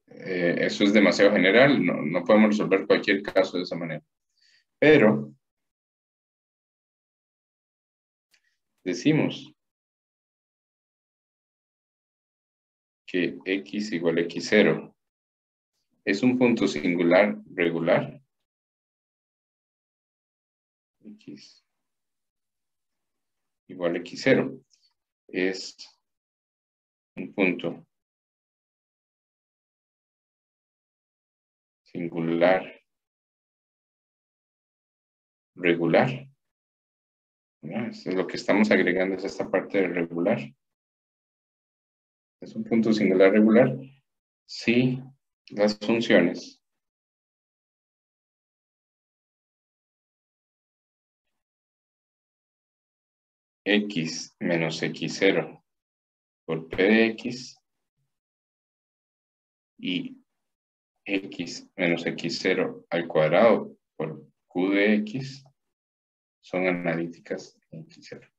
[SPEAKER 1] Eso es demasiado general. No podemos resolver cualquier caso de esa manera. Pero decimos que x igual a x0 es un punto singular regular. X igual a x0 es un punto singular regular. ¿No? Esto es lo que estamos agregando, es esta parte de regular. Es un punto singular regular si las funciones x menos x0 por p de x y x menos x0 al cuadrado por q de x son analíticas en x0.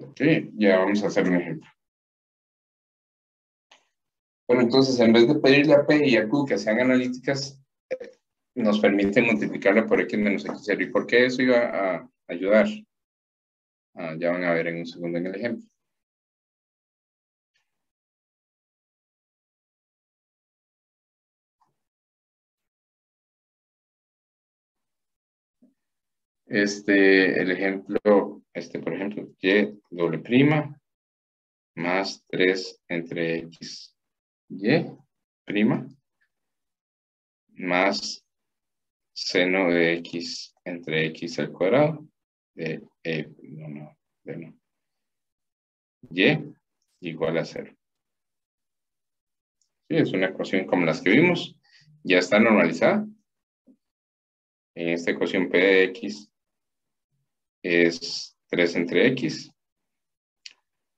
[SPEAKER 1] Ok, ya vamos a hacer un ejemplo. Bueno, entonces en vez de pedirle a P y a Q que sean analíticas, nos permite multiplicarla por x menos x0. ¿Y por qué eso iba a ayudar? Ya van a ver en un segundo en el ejemplo. El ejemplo, por ejemplo, y doble prima más 3 entre x y prima más seno de x entre x al cuadrado de y igual a 0. Sí, es una ecuación como las que vimos, ya está normalizada. En esta ecuación p de x es 3 entre x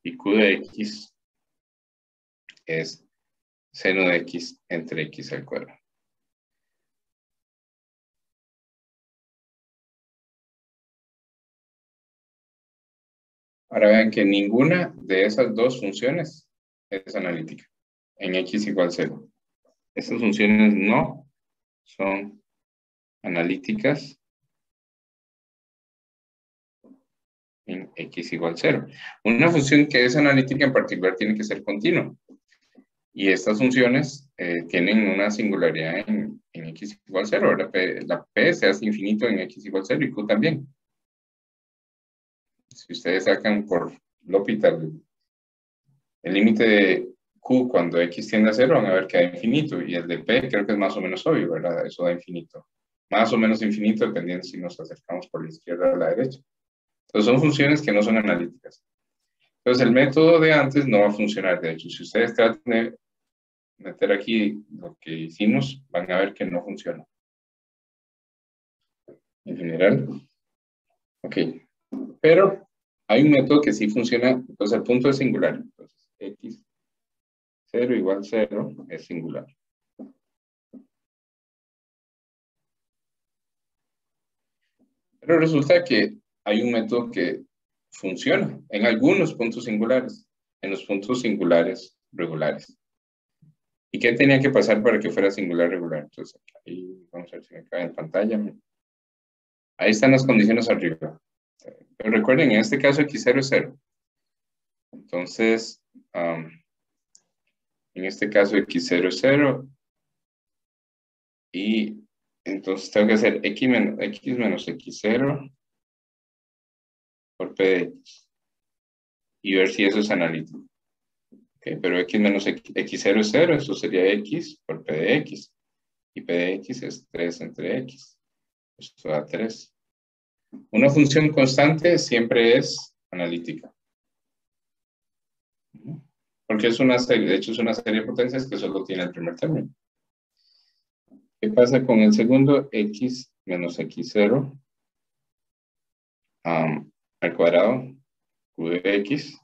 [SPEAKER 1] y q de x es seno de x entre x al cuadrado. Ahora vean que ninguna de esas dos funciones es analítica en x igual 0. Estas funciones no son analíticas en x igual 0. Una función que es analítica en particular tiene que ser continua. Y estas funciones tienen una singularidad en x igual 0. La p se hace infinito en x igual 0 y q también. Si ustedes sacan por L'Hopital el límite de q cuando x tiende a 0, van a ver que da infinito. Y el de p creo que es más o menos obvio, ¿verdad? Eso da infinito. Más o menos infinito dependiendo si nos acercamos por la izquierda o la derecha. Entonces son funciones que no son analíticas. Entonces el método de antes no va a funcionar. De hecho, si ustedes tratan de meter aquí lo que hicimos, van a ver que no funciona. En general. Ok. Pero hay un método que sí funciona. Entonces el punto es singular. Entonces x 0 igual 0 es singular. Pero resulta que hay un método que funciona en algunos puntos singulares, en los puntos singulares regulares. ¿Y qué tenía que pasar para que fuera singular regular? Entonces, ahí vamos a ver si me cae en pantalla. Ahí están las condiciones arriba. Pero recuerden, en este caso x0 es 0. Entonces, en este caso x0 es 0. Y entonces tengo que hacer x menos x0 por p de x. Y ver si eso es analítico. Okay, pero x menos x0 es 0, eso sería x por p de x. Y p de x es 3 entre x. Esto da 3. Una función constante siempre es analítica. Porque es una serie, de hecho es una serie de potencias que solo tiene el primer término. ¿Qué pasa con el segundo? X menos x0 al cuadrado q de x.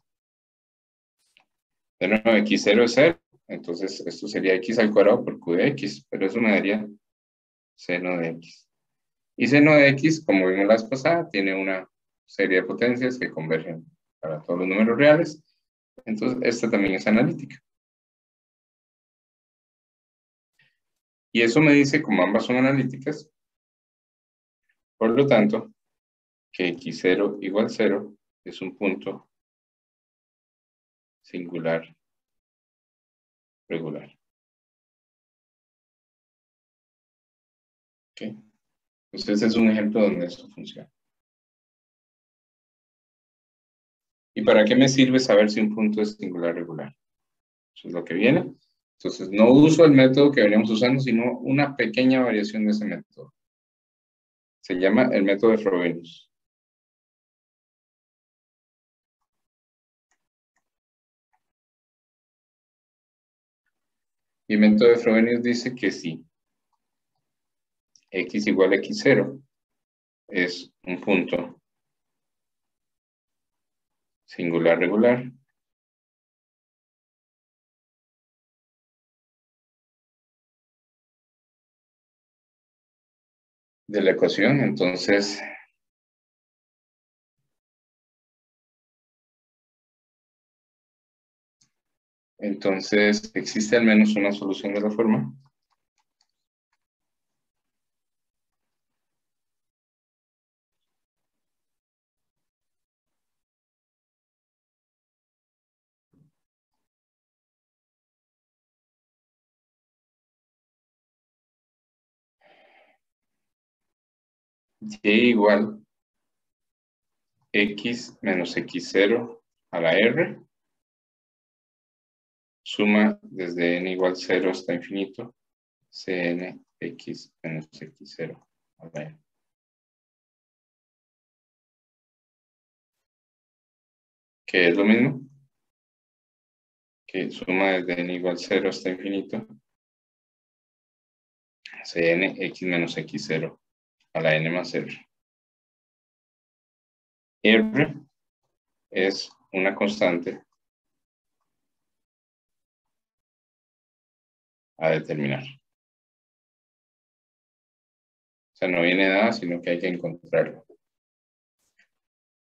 [SPEAKER 1] De nuevo, x0 es 0. Entonces esto sería x al cuadrado por q de x. Pero eso me daría seno de x. Y seno de x, como vimos la vez pasada, tiene una serie de potencias que convergen para todos los números reales. Entonces, esta también es analítica. Y eso me dice, como ambas son analíticas, por lo tanto, que x0 igual 0 es un punto singular regular. ¿Ok? Entonces, ese es un ejemplo donde eso funciona. ¿Y para qué me sirve saber si un punto es singular regular? Eso es lo que viene. Entonces, no uso el método que veníamos usando, sino una pequeña variación de ese método. Se llama el método de Frobenius. Y el método de Frobenius dice que sí, x igual a x0 es un punto singular regular de la ecuación. Entonces existe al menos una solución de la forma. Y igual x menos x0 a la r, suma desde n igual 0 hasta infinito, cn x menos x0 a la r. Que es lo mismo que suma desde n igual 0 hasta infinito, cn x menos x0 a la n más r. R es una constante a determinar. O sea, no viene dada, sino que hay que encontrarlo.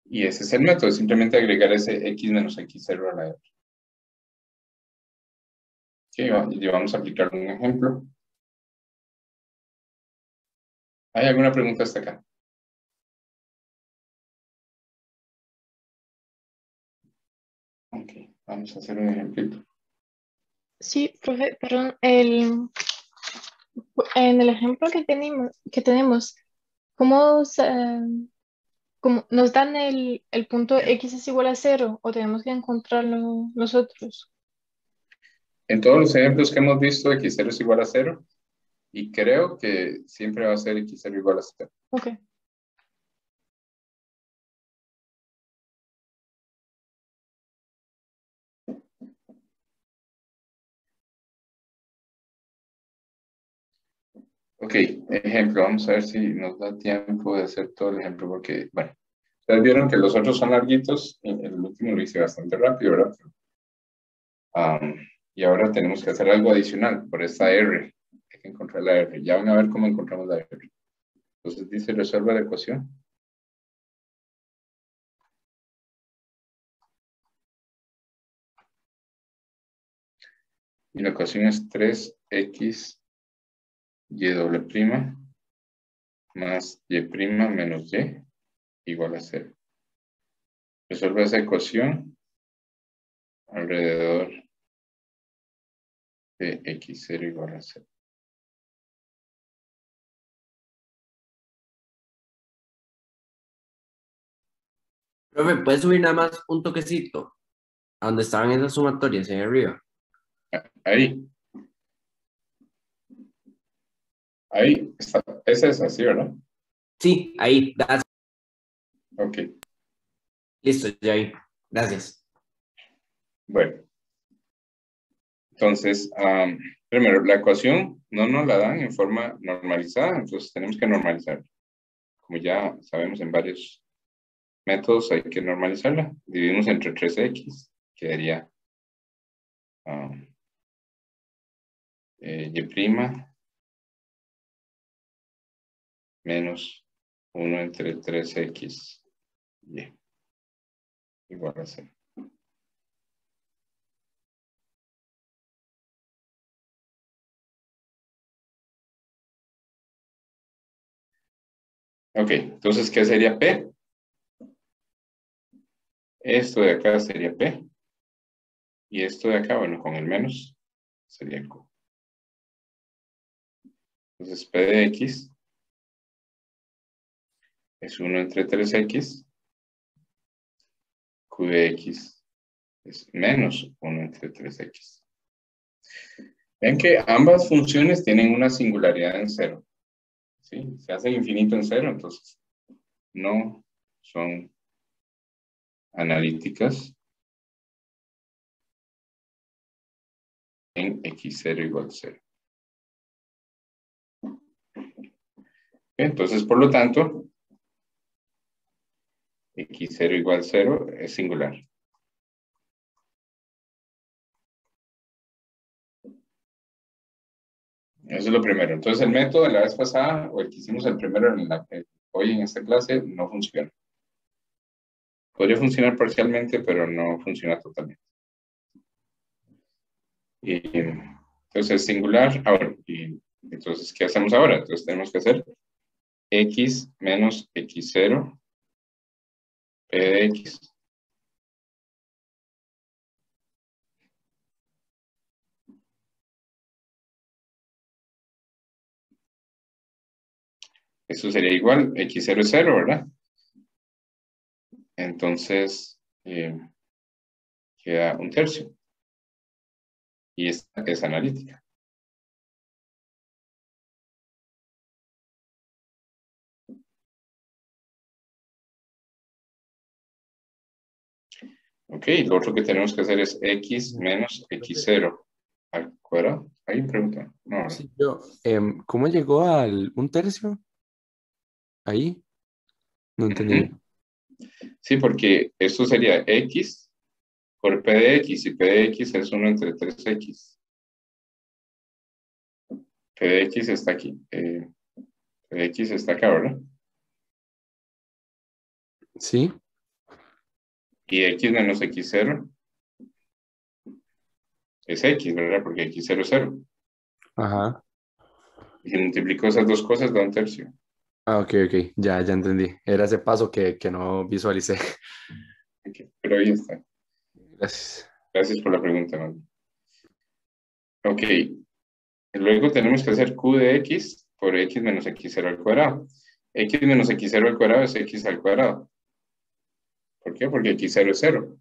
[SPEAKER 1] Y ese es el método, es simplemente agregar ese x menos x0 a la r. Y vamos a aplicar un ejemplo. ¿Hay alguna pregunta hasta acá? Ok, vamos a hacer un ejemplito.
[SPEAKER 3] Sí, profe, perdón, en el ejemplo que tenemos, ¿cómo, cómo nos dan el punto x es igual a 0 o tenemos que encontrarlo nosotros?
[SPEAKER 1] En todos los ejemplos que hemos visto, x0 es igual a 0. Y creo que siempre va a ser x0 igual a 0.
[SPEAKER 3] Ok.
[SPEAKER 1] Ok, ejemplo, vamos a ver si nos da tiempo de hacer todo el ejemplo, porque, bueno, ustedes vieron que los otros son larguitos, y el último lo hice bastante rápido, ¿verdad? Y ahora tenemos que hacer algo adicional por esta R. Hay que encontrar la R. Ya van a ver cómo encontramos la R. Entonces dice, resuelva la ecuación. Y la ecuación es 3x y doble prima más y prima menos y igual a 0. Resuelve esa ecuación alrededor de x0 igual a 0.
[SPEAKER 2] Profe, ¿puedes subir nada más un toquecito a donde estaban esas sumatorias ahí arriba?
[SPEAKER 1] Ahí está. Esa es así, ¿verdad?
[SPEAKER 2] Sí, ahí,
[SPEAKER 1] Ok.
[SPEAKER 2] listo, ya ahí. Gracias.
[SPEAKER 1] Bueno, entonces, primero, la ecuación no nos la dan en forma normalizada, entonces tenemos que normalizarla. Como ya sabemos en varios métodos hay que normalizarla. Dividimos entre 3x, quedaría y' menos 1 entre 3x y igual a 0. Ok, entonces, ¿qué sería P? Esto de acá sería P. Y esto de acá, bueno, con el menos, sería Q. Entonces, P de X es 1 entre 3x. Q de X es menos 1 entre 3x. Ven que ambas funciones tienen una singularidad en 0. ¿Sí? Se hace infinito en 0, entonces no son analíticas en x0 igual 0. Entonces, por lo tanto, x0 igual 0 es singular. Eso es lo primero. Entonces, el método de la vez pasada, o el que hicimos el primero hoy en esta clase, no funciona. Podría funcionar parcialmente, pero no funciona totalmente. Y, entonces, es singular. Ahora, y entonces, ¿qué hacemos ahora? Entonces, tenemos que hacer x menos x0 p de x. Eso sería igual, x0 es 0, ¿verdad? Entonces, queda un tercio. Y esta es analítica. Ok, lo otro que tenemos que hacer es x menos x0 al cuadrado. ¿Hay pregunta? No, ¿verdad?
[SPEAKER 4] Sí, ¿cómo llegó al un tercio? Ahí, no entendí.
[SPEAKER 1] Ujú. Sí, porque esto sería x por p de x, y p de x es 1 entre 3x. P de x está aquí. P de x está acá, ¿verdad?
[SPEAKER 4] Sí,
[SPEAKER 1] Y x menos x0 es x, ¿verdad? Porque x0 es 0.
[SPEAKER 4] ajá.
[SPEAKER 1] Y si multiplico esas dos cosas, da un tercio.
[SPEAKER 4] Ah, ok, ya entendí. Era ese paso que no visualicé.
[SPEAKER 1] Ok, pero ahí está.
[SPEAKER 4] Gracias.
[SPEAKER 1] Gracias por la pregunta, Manuel. Ok, luego tenemos que hacer q de x por x menos x0 al cuadrado. X menos x0 al cuadrado es x al cuadrado. ¿Por qué? Porque x0 es 0.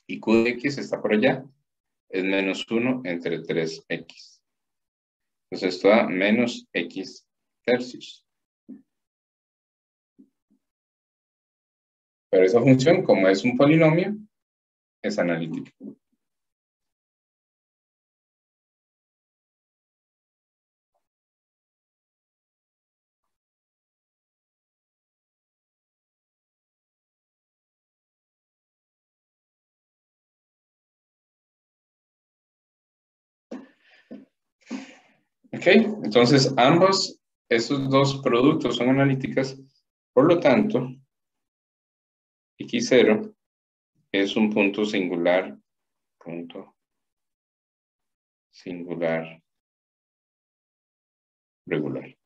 [SPEAKER 1] Y q de x está por allá. Es menos 1 entre 3x. Entonces esto da menos x tercios. Pero esa función, como es un polinomio, es analítica. Ok, entonces esos dos productos son analíticas, por lo tanto, x0 es un punto singular regular.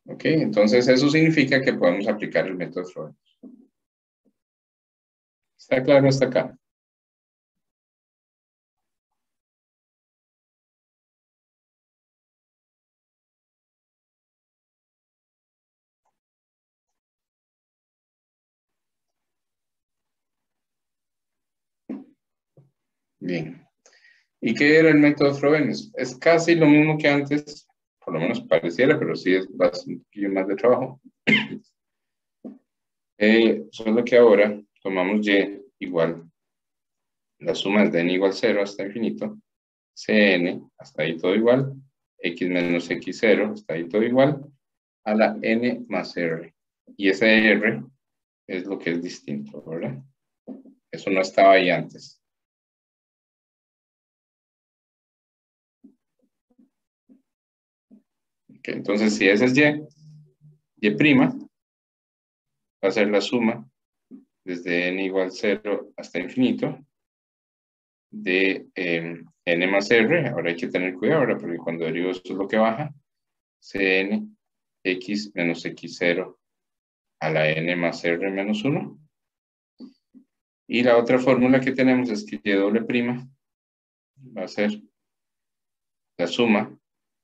[SPEAKER 1] Ok, entonces eso significa que podemos aplicar el método Frobenius. ¿Está claro hasta acá? Bien. ¿Y qué era el método Frobenius? Es casi lo mismo que antes, por lo menos pareciera, pero sí es bastante un poquillo más de trabajo. Solo que ahora tomamos y igual la suma es de n igual 0 hasta infinito, cn, hasta ahí todo igual, x menos x0, hasta ahí todo igual, a la n más r. Y ese r es lo que es distinto, ¿verdad? Eso no estaba ahí antes. Okay, entonces, si ese es y' va a ser la suma desde n igual 0 hasta infinito de n más r. Ahora hay que tener cuidado, ¿verdad? Porque cuando derivo esto es lo que baja. Cn x menos x0 a la n más r menos 1. Y la otra fórmula que tenemos es que y' va a ser la suma.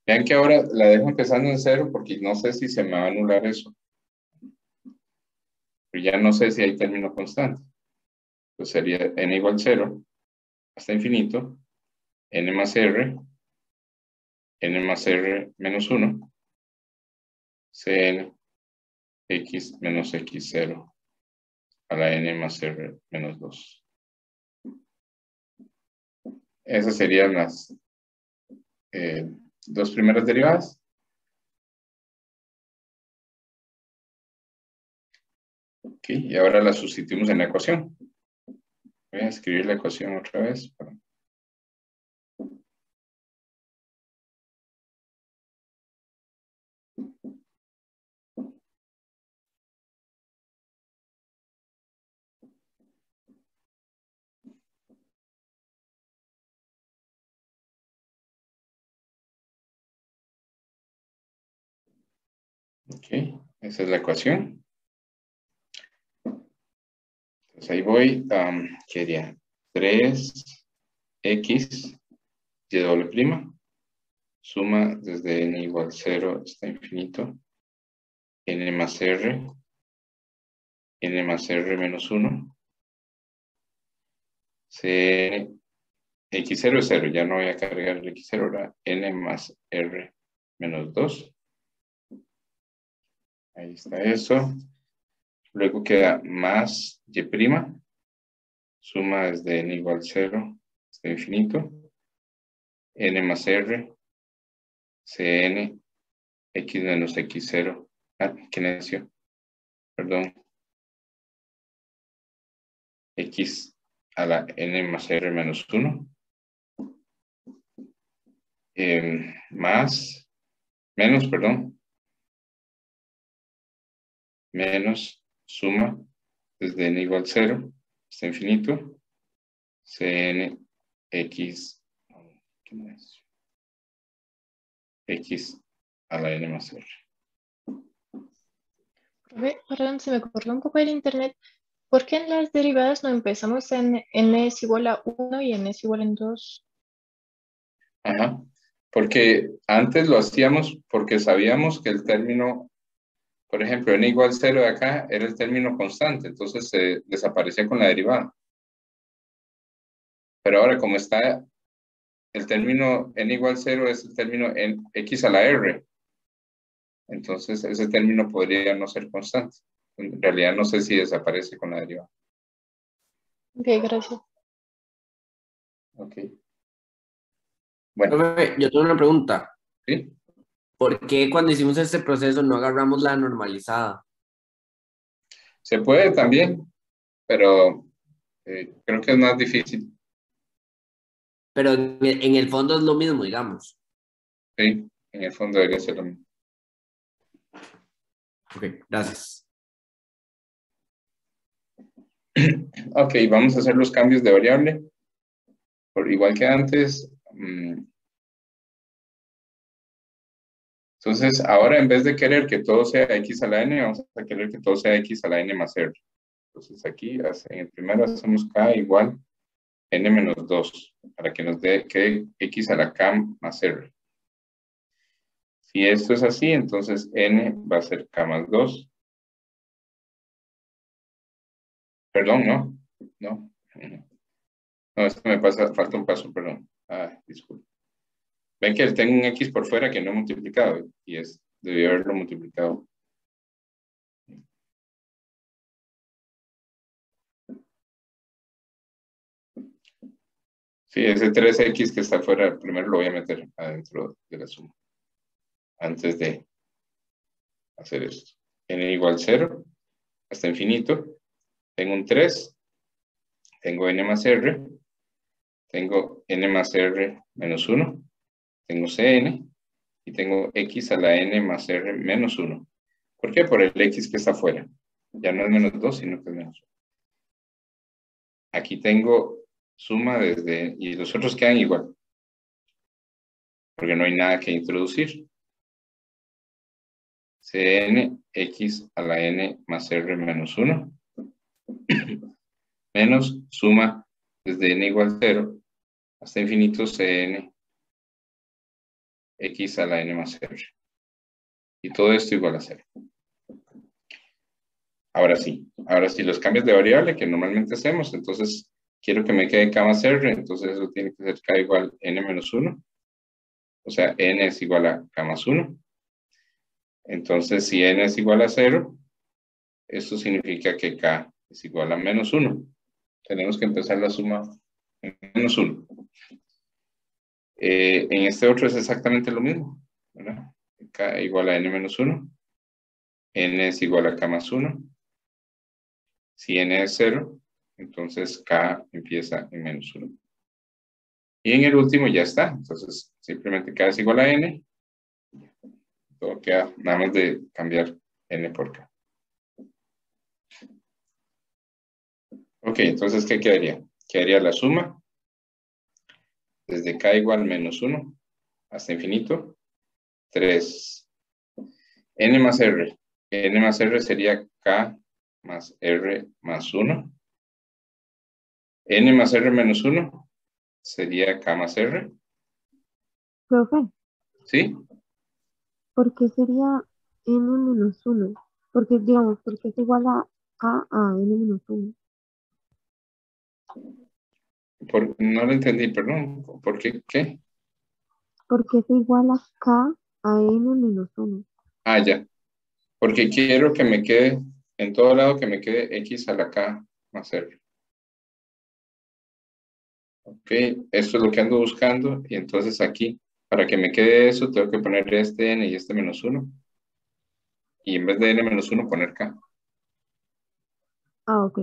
[SPEAKER 1] Vean que ahora la dejo empezando en 0 porque no sé si se me va a anular eso. Pero ya no sé si hay término constante. Entonces sería n igual 0 hasta infinito, n más r menos 1, Cn x menos x0 a la n más r menos 2. Esas serían las dos primeras derivadas. Ok, y ahora las sustituimos en la ecuación. Voy a escribir la ecuación otra vez. Ok, esa es la ecuación. Entonces ahí voy, ¿qué haría? 3x y', suma desde n igual 0 hasta infinito, n más r menos 1, Cn, x0 es 0, ya no voy a cargar el x0, ahora n más r menos 2. Ahí está eso. Luego queda más y', suma desde n igual 0 hasta infinito, n más r, Cn, x menos x0. Qué necio. Perdón. X a la n más r menos 1. Menos suma desde n igual 0 hasta infinito, Cn x, x a la n más r.
[SPEAKER 3] Perdón, se me cortó un poco el internet. ¿Por qué en las derivadas no empezamos en n es igual a 1 y n es igual a 2?
[SPEAKER 1] Ajá, porque antes lo hacíamos porque sabíamos que el término, por ejemplo, n igual 0 de acá era el término constante, entonces se desaparecía con la derivada. Pero ahora como está el término n igual 0 es el término x a la r, entonces ese término podría no ser constante. En realidad no sé si desaparece con la derivada.
[SPEAKER 3] Ok, gracias.
[SPEAKER 1] Ok. Bueno,
[SPEAKER 2] Profe, yo tengo una pregunta.
[SPEAKER 1] ¿sí?
[SPEAKER 2] ¿Por qué cuando hicimos este proceso no agarramos la normalizada?
[SPEAKER 1] Se puede también, pero creo que es más difícil.
[SPEAKER 2] Pero en el fondo es lo mismo, digamos.
[SPEAKER 1] Sí, en el fondo debería ser lo mismo.
[SPEAKER 2] Ok, gracias.
[SPEAKER 1] Ok, vamos a hacer los cambios de variable. Por igual que antes. Entonces, ahora en vez de querer que todo sea x a la n, vamos a querer que todo sea x a la n más r. Entonces aquí, en el primero hacemos k igual n menos 2, para que nos dé que x a la k más r. Si esto es así, entonces n va a ser k más 2. Perdón, no. No, esto me pasa, falta un paso, perdón. Disculpe. Ven que tengo un x por fuera que no he multiplicado, y debí haberlo multiplicado. Sí, ese 3x que está afuera, primero lo voy a meter adentro de la suma. Antes de hacer esto. N igual 0 hasta infinito. Tengo un 3. Tengo n más r. Tengo n más r menos 1. Tengo Cn. y tengo x a la n más r menos 1. ¿Por qué? Por el x que está afuera. Ya no es menos 2, sino que es menos 1. Aquí tengo suma desde, y los otros quedan igual, porque no hay nada que introducir. Cn x a la n más r menos 1 menos suma desde n igual a 0 hasta infinito Cn x a la n más r. Y todo esto igual a 0. Ahora sí los cambios de variable que normalmente hacemos, entonces quiero que me quede k más r, entonces eso tiene que ser k igual a n menos 1. O sea, n es igual a k más 1. Entonces, si n es igual a 0, esto significa que k es igual a menos 1. Tenemos que empezar la suma en menos 1. En este otro es exactamente lo mismo, ¿verdad? K igual a n menos 1. N es igual a k más 1. Si n es 0, entonces k empieza en menos 1. Y en el último ya está. Entonces, simplemente k es igual a n. Todo queda nada más de cambiar n por k. Ok, entonces, ¿qué quedaría? Quedaría la suma desde k igual menos 1 hasta infinito. 3. N más R. N más R sería k más R más 1. N más R menos 1 sería k más R.
[SPEAKER 5] Profe,
[SPEAKER 1] ¿Sí?
[SPEAKER 5] ¿por qué sería n menos 1? Porque, digamos, porque es igual a k a n menos 1.
[SPEAKER 1] No lo entendí, perdón. ¿Por qué? ¿Qué?
[SPEAKER 5] Porque es igual a k a n menos 1.
[SPEAKER 1] Ah, ya. Porque quiero que me quede, en todo lado que me quede x a la k más r. Ok, esto es lo que ando buscando. Y entonces aquí, para que me quede eso, tengo que poner este n y este menos 1. Y en vez de n menos 1, poner k.
[SPEAKER 5] Ah, ok.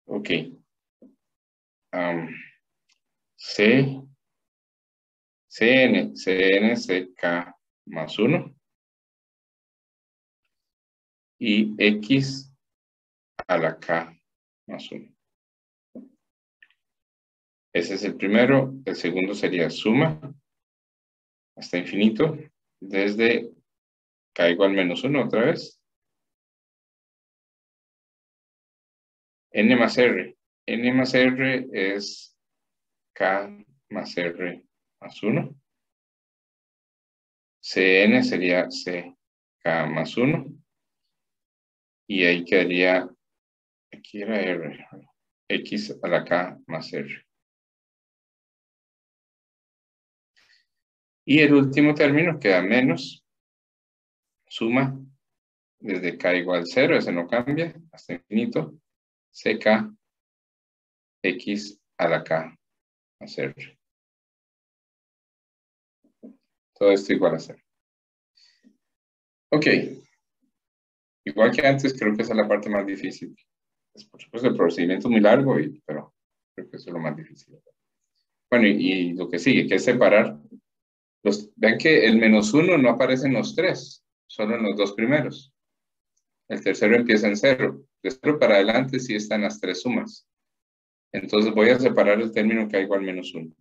[SPEAKER 1] Ok. C, Cn, Ck más 1. Y x a la k más 1. Ese es el primero. El segundo sería suma hasta infinito desde k igual menos 1 otra vez. N más R. N más R es k más R más 1. Cn sería Ck más 1. Y ahí quedaría, aquí era R, x a la k más R. Y el último término queda menos suma desde k igual 0, ese no cambia, hasta infinito, ck x a la k más r. Todo esto igual a 0. Ok. Igual que antes, creo que esa es la parte más difícil. Por supuesto, el procedimiento es muy largo, pero creo que eso es lo más difícil. Bueno, y lo que sigue, que es separar. Vean que el menos 1 no aparece en los 3, solo en los 2 primeros. El tercero empieza en 0. De 0 para adelante sí están las 3 sumas. Entonces voy a separar el término k igual menos 1.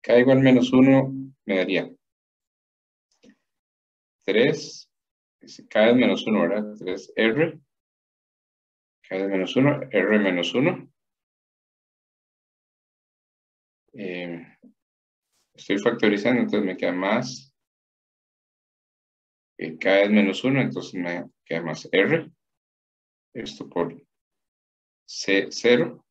[SPEAKER 1] K igual menos 1 me daría 3, k es menos 1, ¿verdad? 3r, k es menos 1, r menos 1. Estoy factorizando, entonces me queda más. K es menos 1, entonces me queda más r. Esto por C0.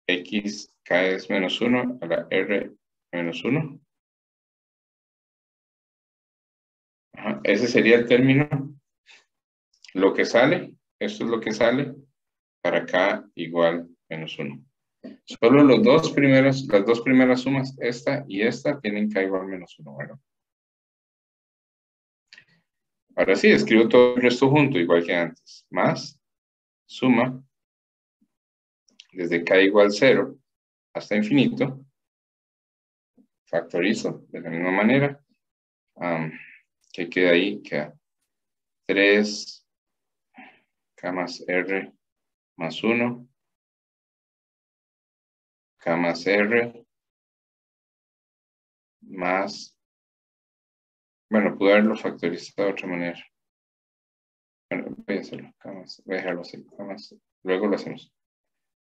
[SPEAKER 1] X, K es menos 1 a la R menos 1. Ajá, ese sería el término. Lo que sale, esto es lo que sale para K igual menos 1. Solo las dos primeras sumas, esta y esta, tienen K igual menos 1. Bueno. Ahora sí, escribo todo el resto junto, igual que antes. Más, suma, desde k igual 0 hasta infinito, factorizo de la misma manera. ¿Qué queda ahí? Queda 3 k más r más 1, k más r más, bueno, puedo haberlo factorizado de otra manera. Bueno, voy a hacerlo, k más, voy a dejarlo así, k más, luego lo hacemos.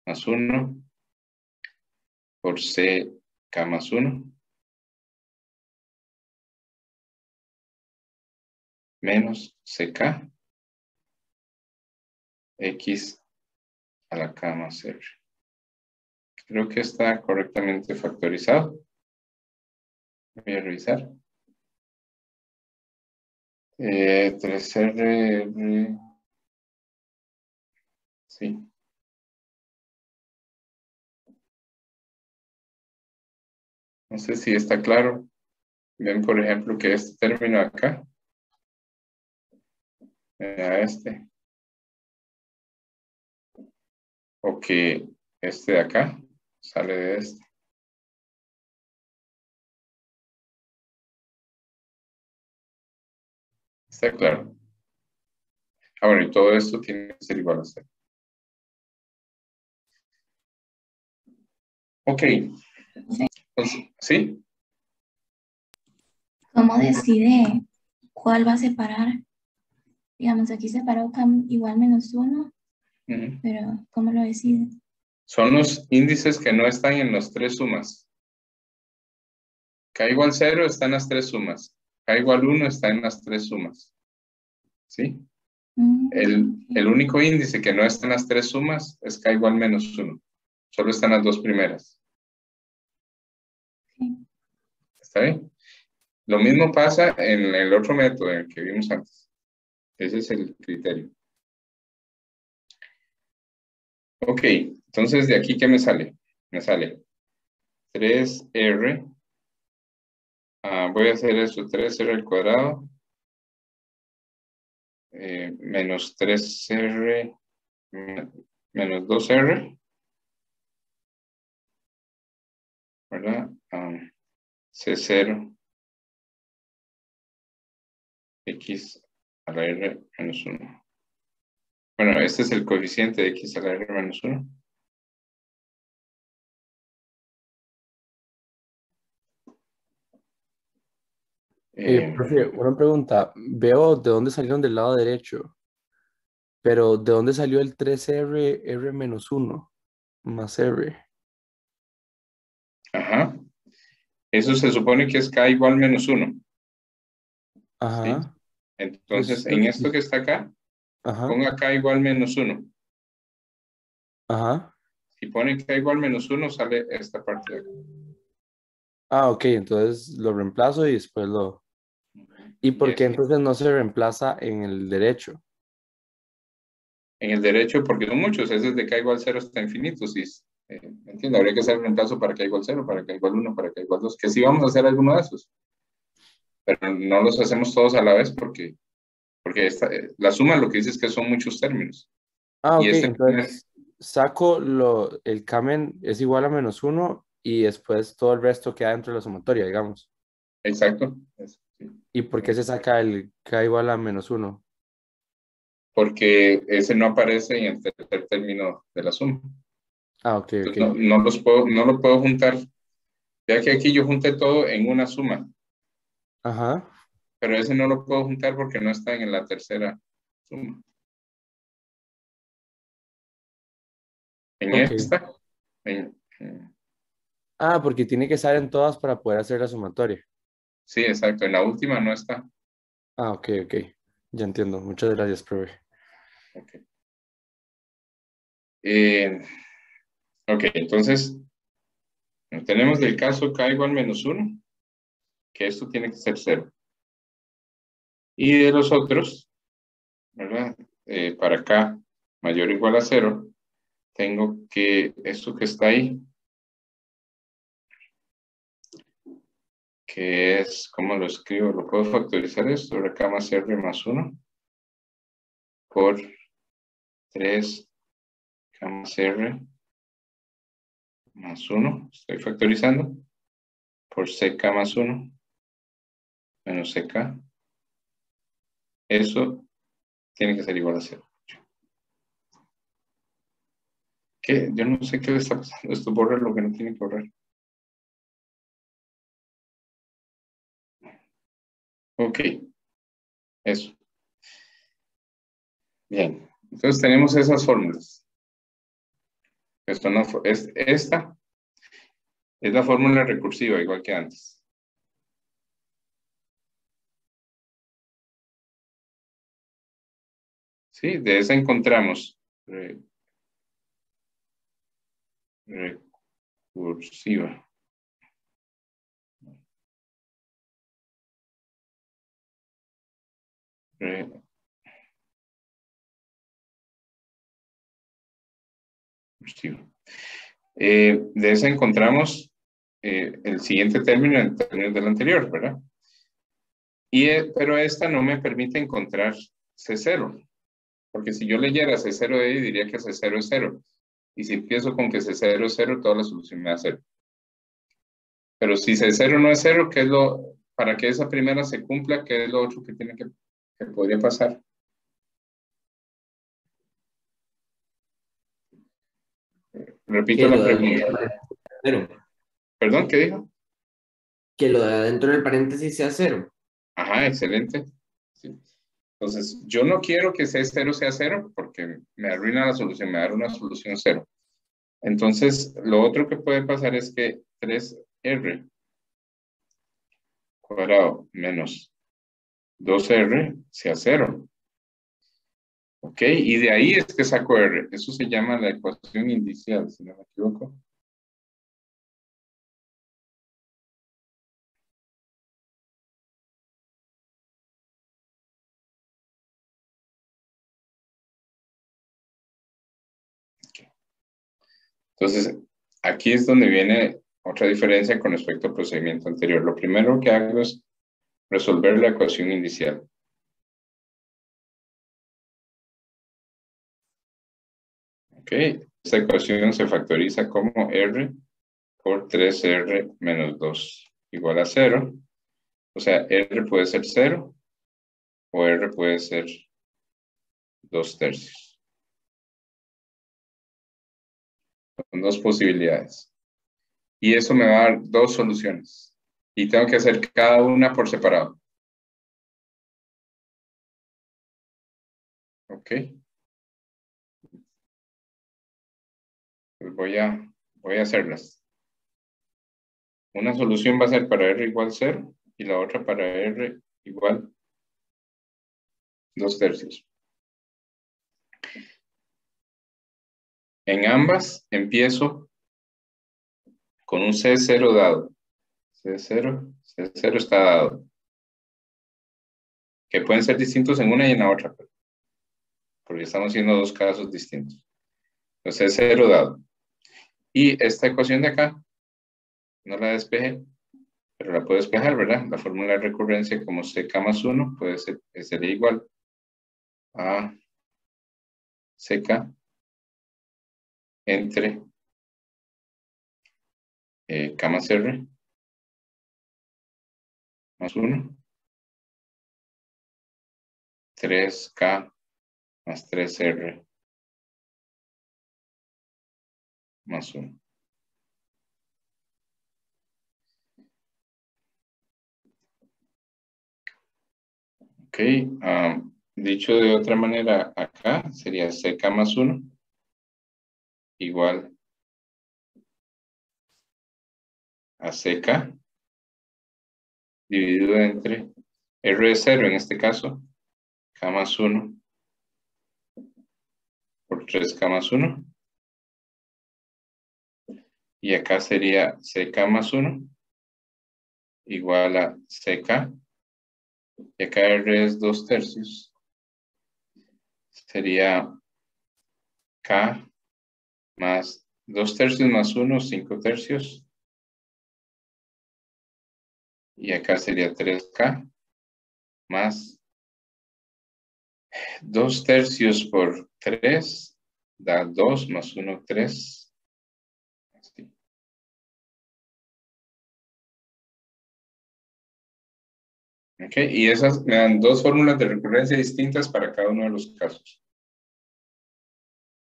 [SPEAKER 1] Más 1 por c k más 1 menos ck x a la k más r. Creo que está correctamente factorizado. Voy a revisar. 3r, sí. No sé si está claro. Ven, por ejemplo, que este término acá, este, o que este de acá sale de este. Está claro. Bueno, y todo esto tiene que ser igual a 0. Ok. Entonces, ¿sí?
[SPEAKER 6] ¿Cómo decide cuál va a separar? Digamos, aquí separó k igual menos 1, pero ¿cómo lo decide?
[SPEAKER 1] Son los índices que no están en las tres sumas. K igual 0 está en las tres sumas. K igual 1 está en las tres sumas. ¿Sí? El único índice que no está en las tres sumas es K igual menos 1. Solo están las dos primeras. ¿Está bien? Lo mismo pasa en el otro método, en el que vimos antes. Ese es el criterio. Ok, entonces de aquí, ¿qué me sale? Me sale 3R. Voy a hacer eso, 3R al cuadrado. Menos 3R. Menos 2R. ¿Verdad? C0. X a la R menos 1. Bueno, este es el coeficiente de X a la R menos 1.
[SPEAKER 4] Profe, una pregunta. Veo de dónde salieron del lado derecho, pero ¿de dónde salió el 3R, R menos 1 más R?
[SPEAKER 1] Ajá. Eso se supone que es K igual menos 1.
[SPEAKER 4] Ajá.
[SPEAKER 1] ¿Sí? Entonces, en esto que está acá,
[SPEAKER 4] ajá.
[SPEAKER 1] ponga K igual menos 1.
[SPEAKER 4] Ajá.
[SPEAKER 1] Si pone K igual menos 1, sale esta parte de acá.
[SPEAKER 4] Ok, entonces lo reemplazo y después lo... ¿Y por qué entonces no se reemplaza en el derecho?
[SPEAKER 1] En el derecho, porque son muchos, ese es de K igual 0 hasta infinito, ¿sí? Entiendo, habría que hacer el reemplazo para K igual 0, para K igual 1, para K igual 2, que sí vamos a hacer alguno de esos. Pero no los hacemos todos a la vez porque la suma lo que dice es que son muchos términos.
[SPEAKER 4] Ok, entonces saco el Kamen es igual a menos 1 y después todo el resto queda dentro de la sumatoria, digamos.
[SPEAKER 1] Exacto. Sí.
[SPEAKER 4] ¿Y por qué se saca el K igual a menos 1?
[SPEAKER 1] Porque ese no aparece en el tercer término de la suma.
[SPEAKER 4] Ok.
[SPEAKER 1] No lo puedo juntar. Ya que aquí yo junté todo en una suma.
[SPEAKER 4] Ajá.
[SPEAKER 1] Pero ese no lo puedo juntar porque no está en la tercera suma. En esta.
[SPEAKER 4] Porque tiene que estar en todas para poder hacer la sumatoria.
[SPEAKER 1] Sí, exacto. En la última no está.
[SPEAKER 4] Ok. Ya entiendo. Muchas gracias, profe.
[SPEAKER 1] Ok. Ok, entonces tenemos del caso K igual menos 1, que esto tiene que ser 0. Y de los otros, ¿verdad? Para K mayor o igual a 0, tengo que esto que está ahí, que es, ¿cómo lo escribo? ¿Lo puedo factorizar esto? Ahora K más R más 1 por 3 K más R más 1, estoy factorizando, por CK más 1, menos CK. Eso tiene que ser igual a 0. ¿Qué? Yo no sé qué le está pasando. Esto borra lo que no tiene que borrar. Ok. Eso. Bien. Entonces tenemos esas fórmulas. Esta es la fórmula recursiva, igual que antes. Sí, de esa encontramos recursiva. De esa encontramos el siguiente término en términos del anterior, ¿verdad? Pero esta no me permite encontrar C0, porque si yo leyera C0 de ahí, diría que C0 es 0. Y si empiezo con que C0 es 0, toda la solución me da 0. Pero si C0 no es 0, ¿qué es para que esa primera se cumpla, qué es lo otro que tiene que podría pasar? Repito la pregunta. ¿Perdón? ¿Qué dijo?
[SPEAKER 2] Que lo de adentro del paréntesis sea 0.
[SPEAKER 1] Ajá, excelente. Sí. Entonces, yo no quiero que C0 sea 0 porque me arruina la solución, me da una solución 0. Entonces, lo otro que puede pasar es que 3R cuadrado menos 2R sea 0. ¿Ok? Y de ahí es que saco R. Eso se llama la ecuación indicial, si no me equivoco. Entonces, aquí es donde viene otra diferencia con respecto al procedimiento anterior. Lo primero que hago es resolver la ecuación indicial. Ok, esta ecuación se factoriza como R por 3R menos 2 igual a 0. O sea, R puede ser 0 o R puede ser 2/3. Son dos posibilidades. Y eso me va a dar dos soluciones. Y tengo que hacer cada una por separado. Ok. Pues voy a hacerlas. Una solución va a ser para R igual 0 y la otra para R igual 2/3. En ambas empiezo con un C0 dado. C0 está dado. Que pueden ser distintos en una y en la otra, porque estamos haciendo dos casos distintos. Entonces, C0 dado. Y esta ecuación de acá, no la despejé, pero la puedo despejar, ¿verdad? La fórmula de recurrencia como CK más 1 sería igual a CK entre K más R más 1, 3K más 3R más 1. Ok, dicho de otra manera, acá sería CK más 1 igual a CK dividido entre R de 0 en este caso, K más 1 por 3K más 1. Y acá sería CK más 1 igual a CK. Y acá R es 2/3. Sería K más 2/3 más 1, 5/3. Y acá sería 3K más 2/3 por 3 da 2 más 1, 3. Así. Ok, y esas me dan dos fórmulas de recurrencia distintas para cada uno de los casos.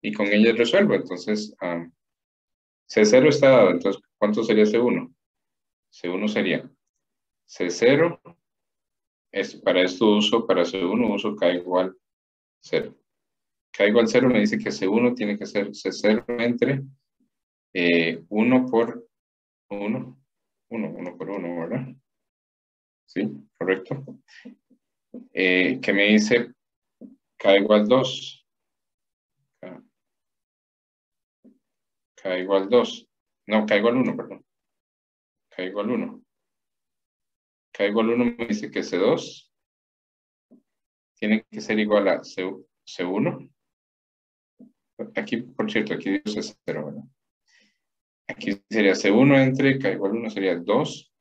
[SPEAKER 1] Y con ellas resuelvo. Entonces, C0 está dado. Entonces, ¿cuánto sería C1? C1 sería C0. Para esto uso, para C1 uso K igual 0. K igual 0 me dice que C1 tiene que ser C0 entre 1 por 1. 1 por 1, ¿verdad? Sí, correcto. ¿Qué me dice K igual 2? K igual 2. No, K igual 1, perdón. K igual 1. K igual 1 me dice que C2 tiene que ser igual a C1. Aquí, por cierto, aquí dice C0, ¿verdad? Aquí sería C1 entre K igual 1 sería 2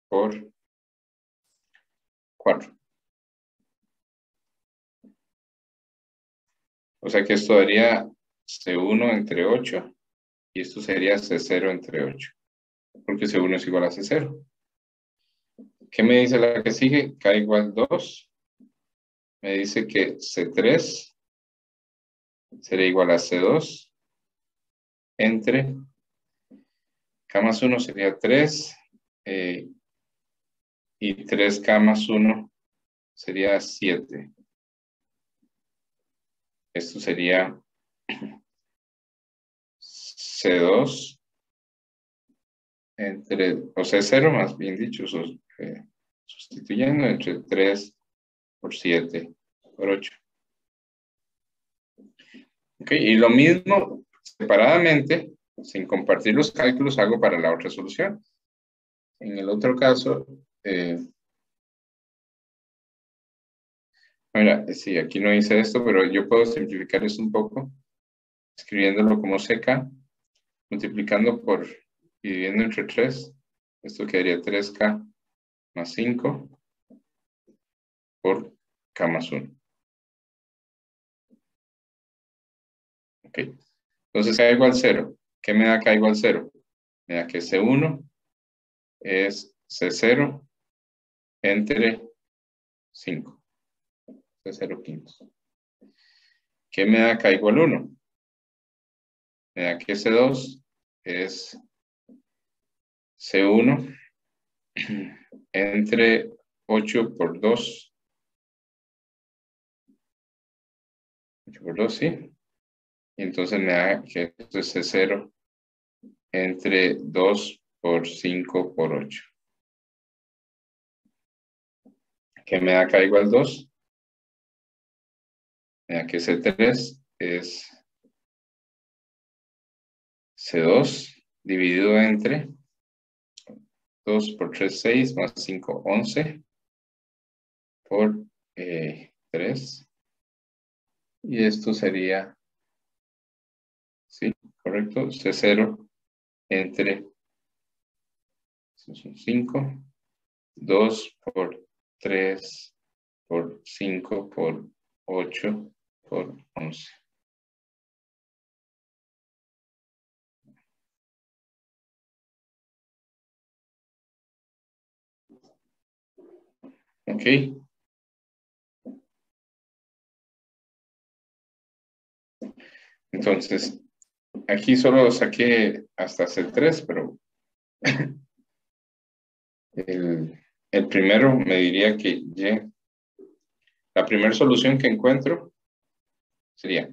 [SPEAKER 1] por 4. O sea que esto daría C1 entre 8 y esto sería C0 entre 8. Porque C1 es igual a C0. ¿Qué me dice la que sigue? K igual 2. Me dice que C3 sería igual a C2 entre K más 1 sería 3 y 3K más 1 sería 7. Esto sería C2 entre, o C0 más bien dicho, sustituyendo entre 3 por 7 por 8. Ok, y lo mismo separadamente, sin compartir los cálculos, hago para la otra solución. En el otro caso, mira, sí, aquí no hice esto, pero yo puedo simplificar esto un poco, escribiéndolo como CK, multiplicando por, y dividiendo entre 3, esto quedaría 3K más 5 por K más 1. Ok, entonces K igual 0. ¿Qué me da K igual 0? Me da que C1 es C0 entre 5. C0 quintos. ¿Qué me da K igual 1? Me da que C2 es C1 entre 8 por 2. 8 por 2, sí. Y entonces me da que esto es C0 entre 2 por 5 por 8. ¿Qué me da K igual 2? Me da que C3 es C2 dividido entre 2 por 3, 6, más 5, 11 por 3. Y esto sería, sí, correcto, C0 entre 5, 2 por 3 por 5 por 8 por 11. Ok. Entonces, aquí solo saqué hasta C3, pero el primero me diría que Y. La primera solución que encuentro sería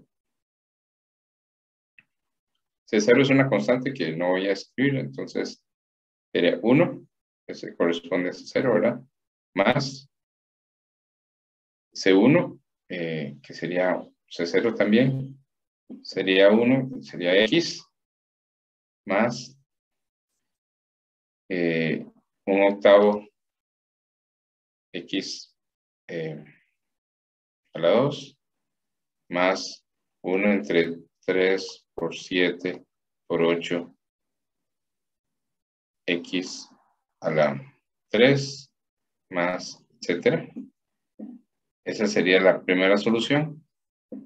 [SPEAKER 1] C0 es una constante que no voy a escribir, entonces sería 1, que se corresponde a C0, ¿verdad? Más C1, que sería C0 también, sería 1, sería X, más 1/8 X a la 2, más 1 entre 3 por 7 por 8 X a la 3, más, etcétera. Esa sería la primera solución.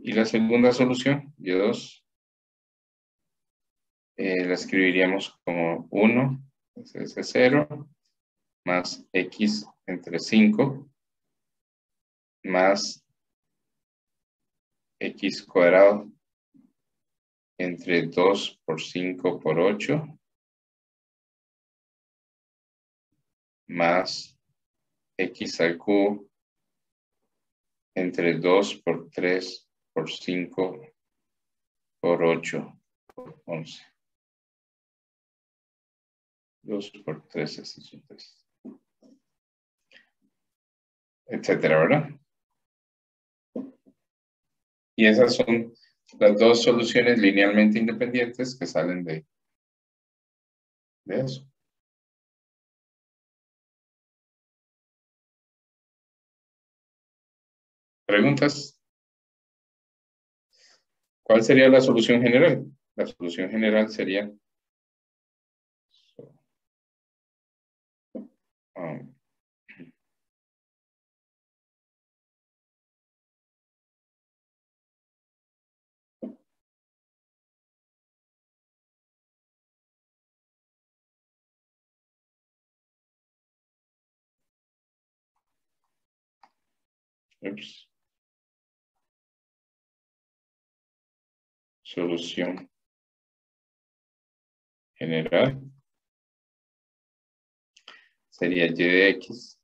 [SPEAKER 1] Y la segunda solución, Y2, la escribiríamos como 1, ese es 0, más X entre 5 más x cuadrado entre 2 por 5 por 8 más x al cubo entre 2 por 3 por 5 por 8 por 11. 2 por 3 es 3. Etcétera, ¿verdad? Y esas son las dos soluciones linealmente independientes que salen de eso. ¿Preguntas? ¿Cuál sería la solución general? La solución general sería solución general sería y de x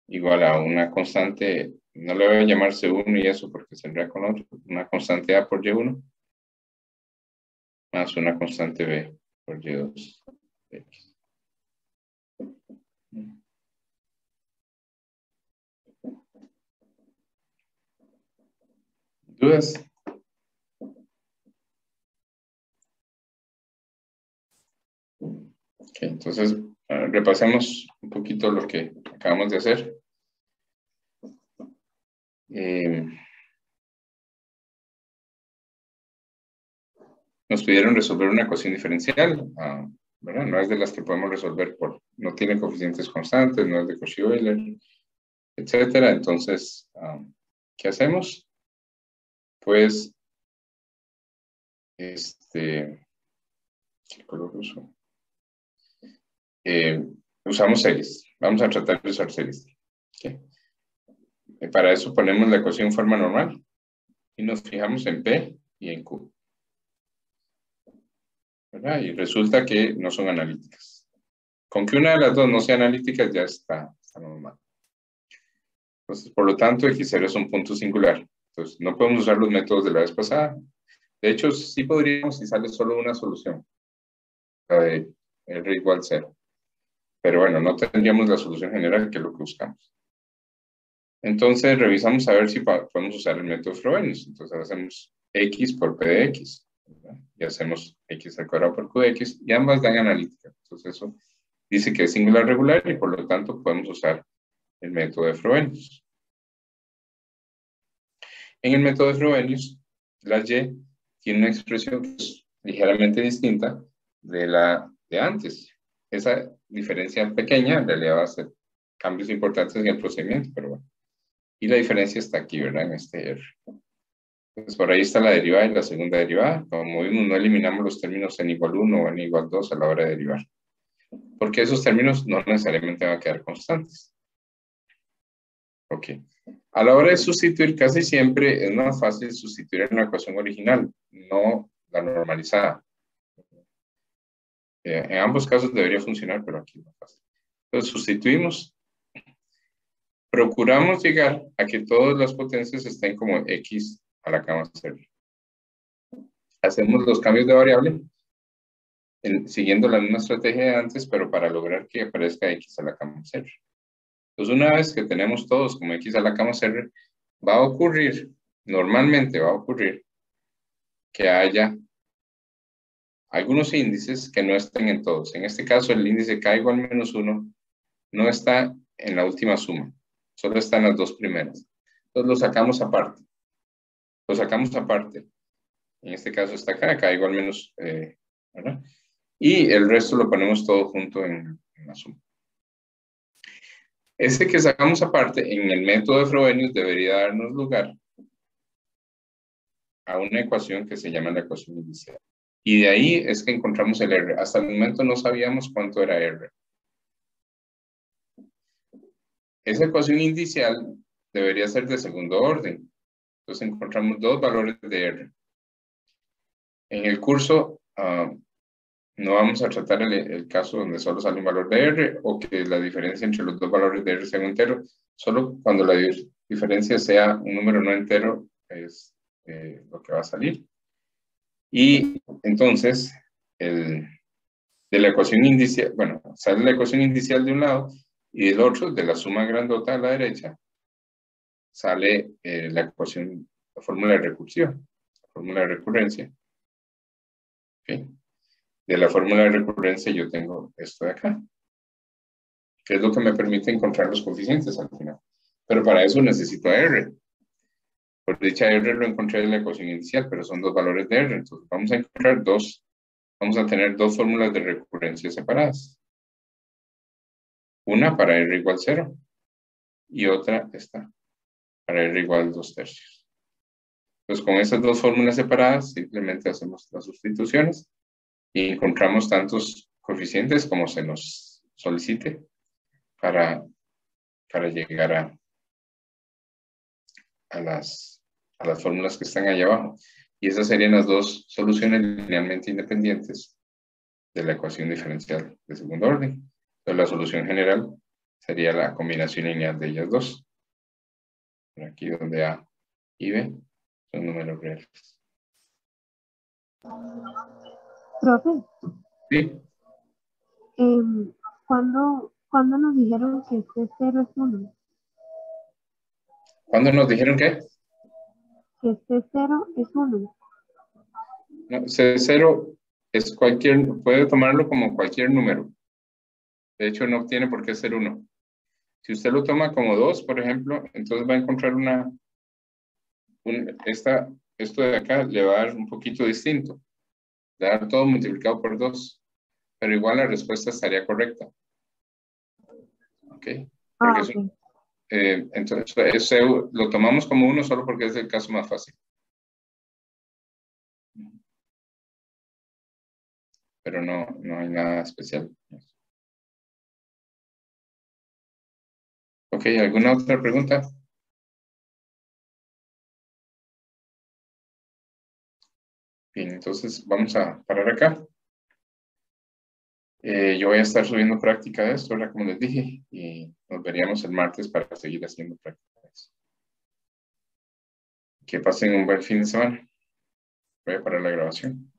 [SPEAKER 1] igual a una constante, no le voy a llamar C1 y eso porque se enreda con otro, una constante A por Y1 más una constante B por Y2 de x. ¿Dudas? Okay, entonces repasemos un poquito lo que acabamos de hacer. Nos pidieron resolver una ecuación diferencial, ¿verdad? No es de las que podemos resolver no tiene coeficientes constantes, no es de Cauchy-Euler, etcétera. Entonces, ¿qué hacemos? Pues, ¿qué color uso? Usamos series. Vamos a tratar de usar series. ¿Okay? Para eso ponemos la ecuación en forma normal y nos fijamos en P y en Q. ¿Verdad? Y resulta que no son analíticas. Con que una de las dos no sea analítica ya está normal. Entonces, por lo tanto, X0 es un punto singular. Entonces, no podemos usar los métodos de la vez pasada. De hecho, sí podríamos si sale solo una solución. La de R igual 0. Pero bueno, no tendríamos la solución general, que es lo que buscamos. Entonces, revisamos a ver si podemos usar el método Frobenius. Entonces, hacemos X por P de X. ¿Verdad? Y hacemos X al cuadrado por Q de X. Y ambas dan analítica. Entonces, eso dice que es singular regular y por lo tanto podemos usar el método de Frobenius. En el método de Frobenius, la Y tiene una expresión que es ligeramente distinta de la de antes. Esa diferencia pequeña en realidad va a hacer cambios importantes en el procedimiento, pero bueno. Y la diferencia está aquí, ¿verdad? En este R. Entonces, por ahí está la derivada y la segunda derivada. Como vimos, no eliminamos los términos n igual 1 o n igual 2 a la hora de derivar. Porque esos términos no necesariamente van a quedar constantes. Ok. A la hora de sustituir, casi siempre es más fácil sustituir en la ecuación original, no la normalizada. En ambos casos debería funcionar, pero aquí no es fácil. Entonces, sustituimos. Procuramos llegar a que todas las potencias estén como x a la cama 0. Hacemos los cambios de variable siguiendo la misma estrategia de antes, pero para lograr que aparezca x a la cama 0. Entonces, una vez que tenemos todos como x a la cama 0, va a ocurrir, normalmente va a ocurrir, que haya algunos índices que no estén en todos. En este caso, el índice k igual menos 1 no está en la última suma, solo está en las dos primeras. Entonces, lo sacamos aparte. Lo sacamos aparte. En este caso está acá, k igual menos, ¿verdad? Y el resto lo ponemos todo junto en la suma. Ese que sacamos aparte, en el método de Frobenius, debería darnos lugar a una ecuación que se llama la ecuación inicial. Y de ahí es que encontramos el R. Hasta el momento no sabíamos cuánto era R. esa ecuación inicial debería ser de segundo orden. Entonces encontramos dos valores de R. En el curso no vamos a tratar el caso donde solo sale un valor de R o que la diferencia entre los dos valores de R sea un entero. Solo cuando la diferencia sea un número no entero es lo que va a salir. Y entonces, de la ecuación inicial, bueno, sale la ecuación inicial de un lado y del otro, de la suma grandota a la derecha, sale la fórmula de recursión, la fórmula de recurrencia. ¿Okay? De la fórmula de recurrencia yo tengo esto de acá, que es lo que me permite encontrar los coeficientes al final. Pero para eso necesito R. Por dicha R lo encontré en la ecuación inicial, pero son dos valores de R. Entonces vamos a encontrar vamos a tener dos fórmulas de recurrencia separadas. Una para R igual 0 y otra esta, para R igual 2/3. Entonces con esas dos fórmulas separadas simplemente hacemos las sustituciones y encontramos tantos coeficientes como se nos solicite para llegar a las fórmulas que están ahí abajo. Y esas serían las dos soluciones linealmente independientes de la ecuación diferencial de segundo orden. Entonces la solución general sería la combinación lineal de ellas dos. Por aquí donde A y B son números reales.
[SPEAKER 5] Profe,
[SPEAKER 1] ¿Sí?
[SPEAKER 5] ¿cuándo nos dijeron que C0 es 1?
[SPEAKER 1] ¿Cuándo nos dijeron qué?
[SPEAKER 5] Que C0 es 1.
[SPEAKER 1] No, C0 es puede tomarlo como cualquier número. De hecho, no tiene por qué ser 1. Si usted lo toma como 2, por ejemplo, entonces va a encontrar esto de acá le va a dar un poquito distinto. Le va a dar todo multiplicado por 2. Pero igual la respuesta estaría correcta. ¿Ok? Porque entonces lo tomamos como 1 solo porque es el caso más fácil. Pero no hay nada especial. Ok, ¿alguna otra pregunta? Bien, entonces vamos a parar acá. Yo voy a estar subiendo práctica de esto, ahora como les dije, y nos veríamos el martes para seguir haciendo prácticas. Que pasen un buen fin de semana. Voy a parar la grabación.